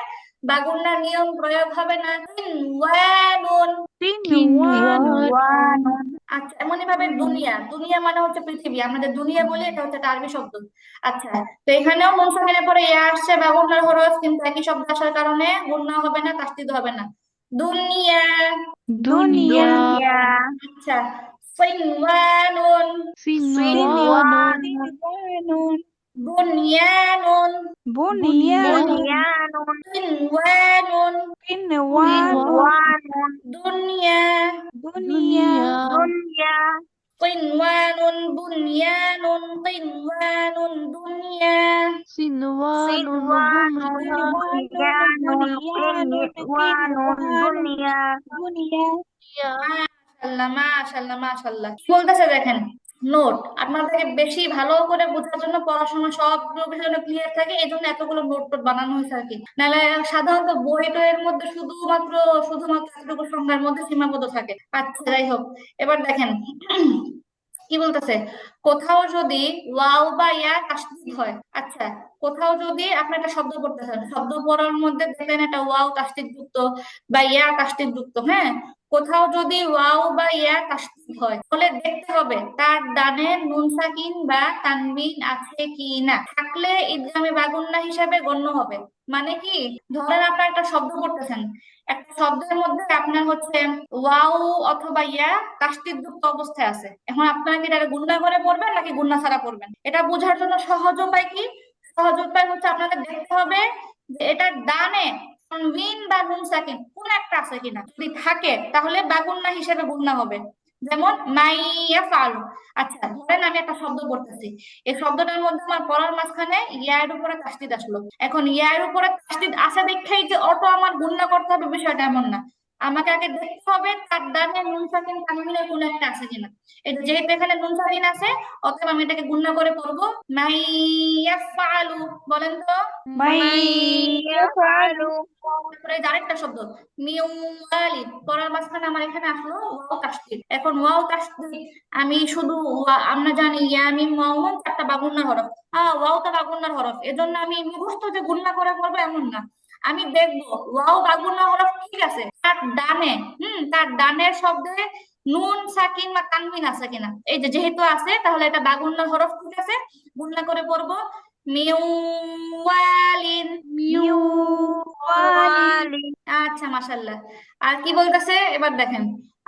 বাগুন্নার নিয়ম প্রয়োগ হবে না, সিনওয়ানুন। সিনওয়ান। সিনওয়ানুন। আচ্ছা, এমনই ভাবে দুনিয়া, দুনিয়া মানে হচ্ছে পৃথিবী, আমাদের দুনিয়া বলি, এটা হচ্ছে একটা আরবি শব্দ। আচ্ছা, তো এখানেও নুন সাকিনের পরে ইয়া আসছে বাগুন্নার হরফ, কিন্তু একই শব্দ আসার কারণে গুণনা হবে না, তাসদীদ হবে না, দুনিয়া। দুনিয়া। দুনিয়া। আচ্ছা, সিনওয়ানুন, সিনওয়ানুন। সিনওয়ানুন। বুনিয়ানুন, বুনিয়ান। বুনিয়ানুন। সিনওয়ানুন, সিনওয়ানুন। দুনিয়া, দুনিয়া। দুনিয়া। সিনওয়ানুন, বুনিয়ানুন, সিনওয়ানুন, দুনিয়া। সিনওয়ানুন। সিনওয়ানুন। বুনিয়ান। বুনিয়ানুন। সিনওয়ানুন। দুনিয়া। মাশাআল্লাহ, মাশাআল্লাহ, মাশাআল্লাহ। কি বলতেছে দেখেন, নোট আপনাদেরকে বেশি ভালো করে বোঝার জন্য, পড়াশোনা সবগুলো বিষয় ক্লিয়ার থাকে, এই জন্য এতগুলো নোট টোট বানানো হয়েছে আর কি। নাহলে সাধারণত বই টইয়ের মধ্যে শুধুমাত্র শুধুমাত্র এতটুকু সংখ্যার মধ্যে সীমাবদ্ধ থাকে। আচ্ছা, যাই হোক, এবার দেখেন কি বলতেছে, কোথাও যদি ওয়াও বা ইয়া তাসদীদ হয়। আচ্ছা, কোথাও যদি আপনি একটা শব্দ পড়তেছেন, শব্দ পড়ার মধ্যে দেখলেন একটা ওয়াও তাসদীদ যুক্ত বা ইয়া তাসদীদ যুক্ত, হ্যাঁ, কোথাও যদি ওয়াও বা ইয়া তাসদীদ হয়, তাহলে দেখতে হবে তার ডানে নুন সাকিন বা তানবিন আছে কি না, থাকলে ইদগামে বাগুন্না হিসাবে গণ্য হবে। মানে কি, ধরেন আপনার একটা শব্দ পড়তেছেন, একটা শব্দের মধ্যে আপনার হচ্ছে ওয়াও অথবা ইয়া তাসদীদ যুক্ত অবস্থায় আছে, এখন আপনারা কি এটা গুণনা করে পড়বেন নাকি গুণনা ছাড়া পড়বেন? এটা বোঝার জন্য সহজ উপায় কি, সহজ উপায় হচ্ছে আপনাদের দেখতে হবে যে এটা ডানে তানবিন বা নুন সাকিন কোন একটা আছে কিনা, যদি থাকে তাহলে বাগুন্না হিসেবে গুণনা হবে। যেমন মাইয়াফআলু। আচ্ছা, ধরেন আমি একটা শব্দ পড়তেছি, এই শব্দটার মধ্যে আমার পড়ার মাঝখানে ইয়ার উপরে তাসদীদ আসলো, এখন ইয়ার উপরে তাসদীদ আসা দেখেই যে অটো আমার গুণনা করতে হবে বিষয়টা এমন না, আমাকে আগে দেখতে হবে তার ডানে নুন সাকিন তানবিনের কোন একটা আছে কিনা। এই যে যেহেতু এখানে নুন সাকিন আছে, অতএব আমি এটাকে গুণনা করে পড়বো মাইয়াফআলু। বলেন তো। মাইয়াফআলু। তারপরে এই যে আরেকটা শব্দ মিউয়ালিদ, পড়ার মাঝখানে আমার এখানে আসলো ওয়াও তাসদীদ, এখন ওয়াও তাসদীদ আমি শুধু আমরা জানি ইয়া মিম ওয়াও নুন 4টা বাগুন্নার হরফ, ওয়াও টা বাগুন্নার হরফ, এজন্য আমি মুখস্থ যে গুণনা করে পড়বো এমন না, আমি দেখবো ওয়াও বাগুন্নার হরফ ঠিক আছে, তার ডানে তার ডানের শব্দে নুন সাকিন বা তানবিন আছে কিনা, এই যে যেহেতু আছে তাহলে এটা বাগুন্নার হরফ ঠিক আছে, গুণনা করে পড়বো মিউয়ালিন। মিউয়ালিন। আচ্ছা, মাশাআল্লাহ। আর কি বলতেছে এবার দেখেন,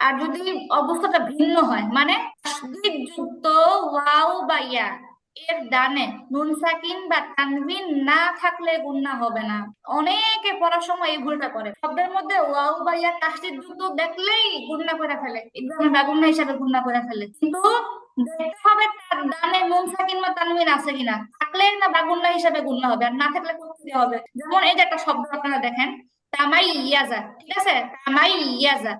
আর যদি অবস্থাটা ভিন্ন হয়, মানে তাসদীদ যুক্ত ওয়াও বা ইয়া, এর ডানে নুন সাকিন বা তানবিন না থাকলে গুণনা হবে না। অনেকে পড়ার সময় এই ভুলটা করে, শব্দের মধ্যে ওয়াও বা ইয়া তাসদিদ যুক্ত দেখলেই গুণনা করে ফেলে, এক্সামে বাগুন্না হিসাবে গুণনা করে ফেলে। কিন্তু দেখতে হবে তার ডানে নুন সাকিন বা তানবিন আছে কিনা, থাকলে না বাগুন্না হিসাবে গুণনা হবে, আর না থাকলে করতে হবে। যেমন এই যে একটা শব্দ আপনারা দেখেন, তামাই ইয়াজা, ঠিক আছে, তামাই ইয়াজা,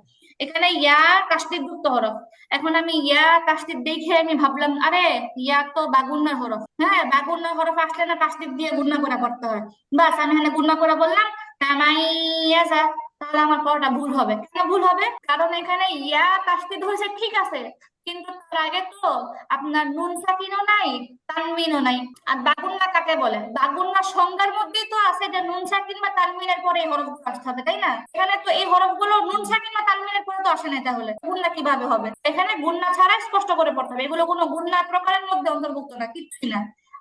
এখানে ইয়া তাসদিদ যুক্ত হরফ। এখন আমি ইয়া তাসদিদ দেখে আমি ভাবলাম আরে ইয়া তো বাগুন্নার হরফ, হ্যাঁ বাগুন্নার হরফ আসলে না তাসদিদ দিয়ে গুণনা করে পড়তে হয়। বাস আমি এখানে গুণনা করে বললাম তামাইয়াজা, তাহলে আমার পড়াটা ভুল হবে। কেন ভুল হবে? কারণ এখানে ইয়া তাসদিদ হয়েছে ঠিক আছে, কিন্তু তার আগে তো আপনার নুন সাকিনও নাই, তানবিনও নাই। আর বাগুন্না কাকে বলে? বাগুন্না সংজ্ঞার মধ্যেই তো আছে যে নুন সাকিন বা তানবিনের পরে এই হরফগুলো আসতে হবে, তাই না? এখানে তো এই হরফগুলো নুন সাকিন বা তানবিনের পরে তো আসে না, তাহলে গুণনা কিভাবে হবে? এখানে গুণনা ছাড়াই স্পষ্ট করে পড়তে হবে, এগুলো কোনো গুণনা প্রকারের মধ্যে অন্তর্ভুক্ত না, কিচ্ছুই না।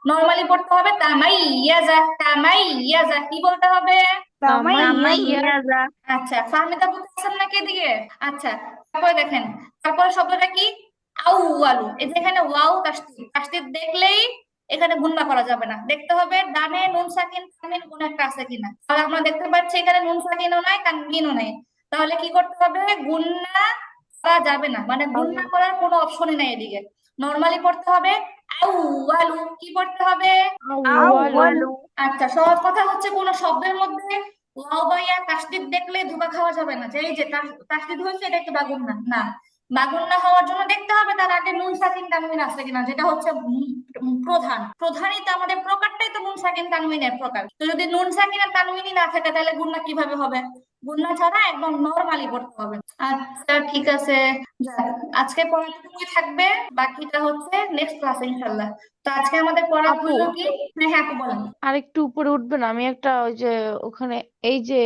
নর্মালি পড়তে হবে তামাইয়াজা, তামাইয়াজা, কি বলতে হবে? তামাইয়াজা। তামাইয়াজা। আচ্ছা, ফাহমিদা বলতেছেন নাকি এদিকে? আচ্ছা, তারপরে দেখেন, তারপরে শব্দটা কি? আউয়ালু। এই যে এখানে ওয়াও তাসদীদ, তাসদীদ দেখলেই এখানে গুণনা করা যাবে না, দেখতে হবে ডানে নুন সাকিন তানবিন কোন একটা আছে কিনা। তাহলে আমরা দেখতে পাচ্ছি এখানে নুন সাকিনও নাই তানবিনও নাই, তাহলে কি করতে হবে? গুণনা করা যাবে না, মানে গুণনা করার কোনো অপশনই নাই এদিকে। নরমালি পড়তে হবে আউয়ালু। কি পড়তে হবে? আউয়ালু। আচ্ছা, সহজ কথা হচ্ছে কোন শব্দের মধ্যে ওয়াও বা ইয়া তাসদিদ দেখলে ধোঁকা খাওয়া যাবে না, যে এই যে তাসদিদ হয়েছে এটা কি বাগুন্না না। বাগুন্না হওয়ার জন্য দেখতে হবে তার আগে নুন সাকিন তানবিন আছে কিনা, যেটা হচ্ছে প্রধানই তো আমাদের প্রকারটাই তো নুন সাকিন তানবিনের প্রকার। তো যদি নুন সাকিন আর তানবিনই না থাকে তাহলে গুণনা কিভাবে হবে? গুণনা ছাড়া একদম নরমালি পড়তে হবে। আচ্ছা ঠিক আছে, যাক, আজকে পড়াটুকুই থাকবে, বাকিটা হচ্ছে নেক্সট ক্লাসে ইনশাল্লাহ। তো আজকে আমাদের পড়া আপু, হলো কি? হ্যাঁ হ্যাঁ আপু বলেন। আরেকটু উপরে উঠবেন, আমি একটা ওই যে ওখানে এই যে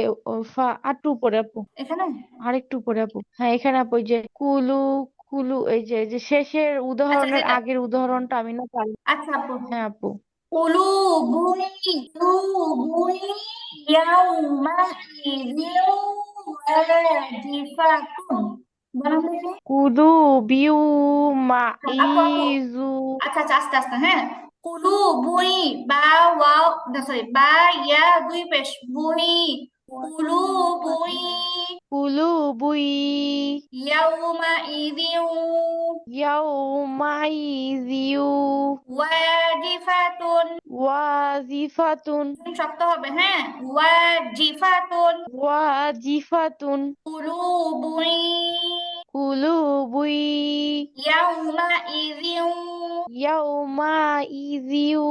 আরেকটু উপরে আপু, এখানে আরেকটু উপরে আপু, হ্যাঁ এখানে আপু, ওই যে কুলু, কুলু, এই যে শেষের আচ্ছা উদাহরণের যেটা, আগের উদাহরণটা আমি না পারি। আচ্ছা আপু, হ্যাঁ আপু। قلوب قلوب يومئذ واجفة, বলেন দেখি। কুলু বিউ আপু আপু, মাইজু। আচ্ছা আচ্ছা আস্তে আস্তে, হ্যাঁ। কুলু বুই, বা ওয়াও না সরি, বা ইয়া দুই পেশ, বুই, কুলু বুই কুলু বুই ইয়াউমাইযিন ইয়াউমাইজিউ ওয়াজিফাতুন, ওয়াজিফাতুন শক্ত হবে, হ্যাঁ, ওয়াজিফাতুন। ওয়াজিফাতুন কুলুবুন কুলুবুই ইয়াউমাইযিন ইয়াউমাইজিউ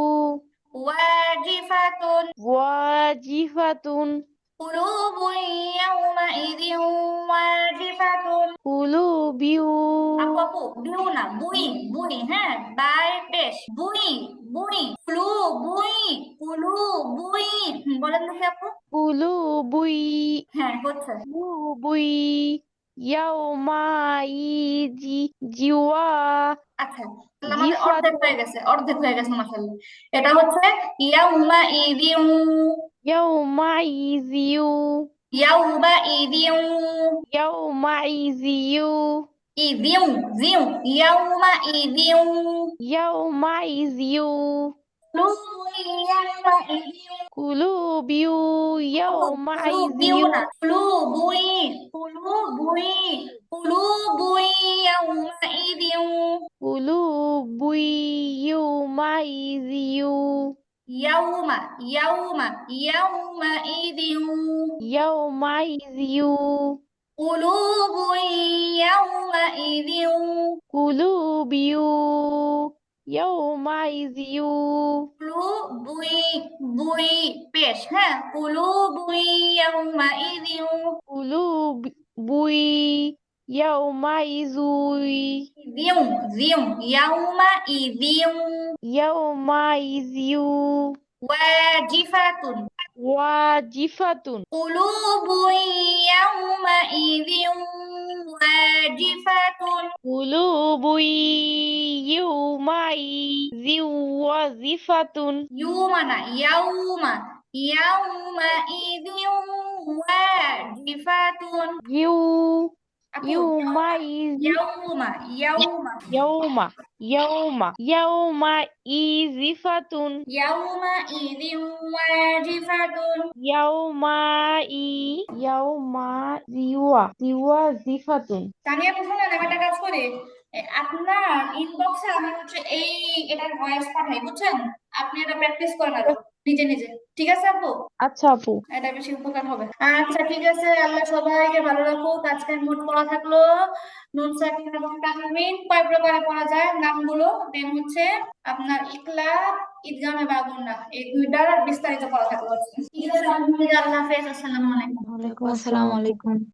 ওয়াজিফাতুন, ওয়াজিফাতুন কুলুবুন ইয়াউমাইযিন ওয়াজিফাতুন। কুলুবিউ। আপু আপু, বিউ না, বুই, বুই, হ্যাঁ, বাই পেশ, বুই, বুই, কুলুবুই, কুলুবুই, বলেন দেখি আপু। কুলুবুই হ্যাঁ হচ্ছে। কুলুবুই ইয়াউমাইজি জিওয়া আচ্ছা, তাহলে আমাদের অর্ধেক জিফাতুন হয়ে গেছে, অর্ধেক হয়ে গেছে মাশাআল্লাহ। এটা হচ্ছে ইয়াউমাইযিন, ইয়াউমাইজিউ ইয়াউমাইযিন, ইয়াউমাইজিউ ইযিন, জিউ, ইয়াউমাইযিন, ইয়াউমাইজিউ কুলুবুন ইয়াউমাইযিন, কুলুবিউ কুলুবিউ ইয়াউমাইজিউ না, কুলুবুই, কুলুবুই, কুলুবুই ইয়াউমাইযিন, কুলুবুই ইয়াউমাইজিউ ইয়াউমা, ইয়াউমা, ইয়াউমাইযিন, ইয়াউমাইজিউ কুলুবুন ইয়াউমাইযিন, কুলুবিউ ইয়াউমাইজিউ কুলুবুই, বুই পেশ, হ্যাঁ, কুলুবুন ইয়াউমাইযিন, কুলুবুই ইয়াউমাইজুই জিউ, জিউ, ইয়াউমাইযিন ইয়াউমাইজিউ ওয়াজিফাতুন, ওয়াজিফাতুন কুলুবুন ইয়াউমাইযিন ওয়াজিফাতুন, কুলুবুই ইয়াউমাইজিউ ওয়াজিফাতুন ইউমা না, ইয়াউমা, ইয়াউমাইযিন ওয়াজিফাতুন। ইউ يومئذ ইয়াউমা ইয়াউমা يوم يومئذ ইয়াউমা ইদিন ওয়াজিফাতুন। يومئذ তানিয়া বুঝুন না একটা কাজ করি, আপনার ইনবক্সে আমি হচ্ছে এটার ভয়েস পাঠাই, বুঝছেন? আপনি এটা প্র্যাকটিস করেন আরো নিজে নিজে, ঠিক আছে আপু? আচ্ছা আপু। এটা বেশি উপকার হবে। আচ্ছা ঠিক আছে, আল্লাহ সবাইকে ভালো রাখুক। আজকের মোট পড়া থাকলো নুন সাকিন এবং তানবিন কয় প্রকারে পড়া যায় নামগুলো, দেন হচ্ছে আপনার ইকলাব, ঈদগামে বাগুন্না, এই দুইটার বিস্তারিত পড়া থাকলো। ঠিক আছে, আলহামদুলিল্লাহ, আল্লাহ হাফেজ, আসসালামু আলাইকুম। ওয়ালাইকুম আসসালামু আসসালাম আপু। আলাইকুম।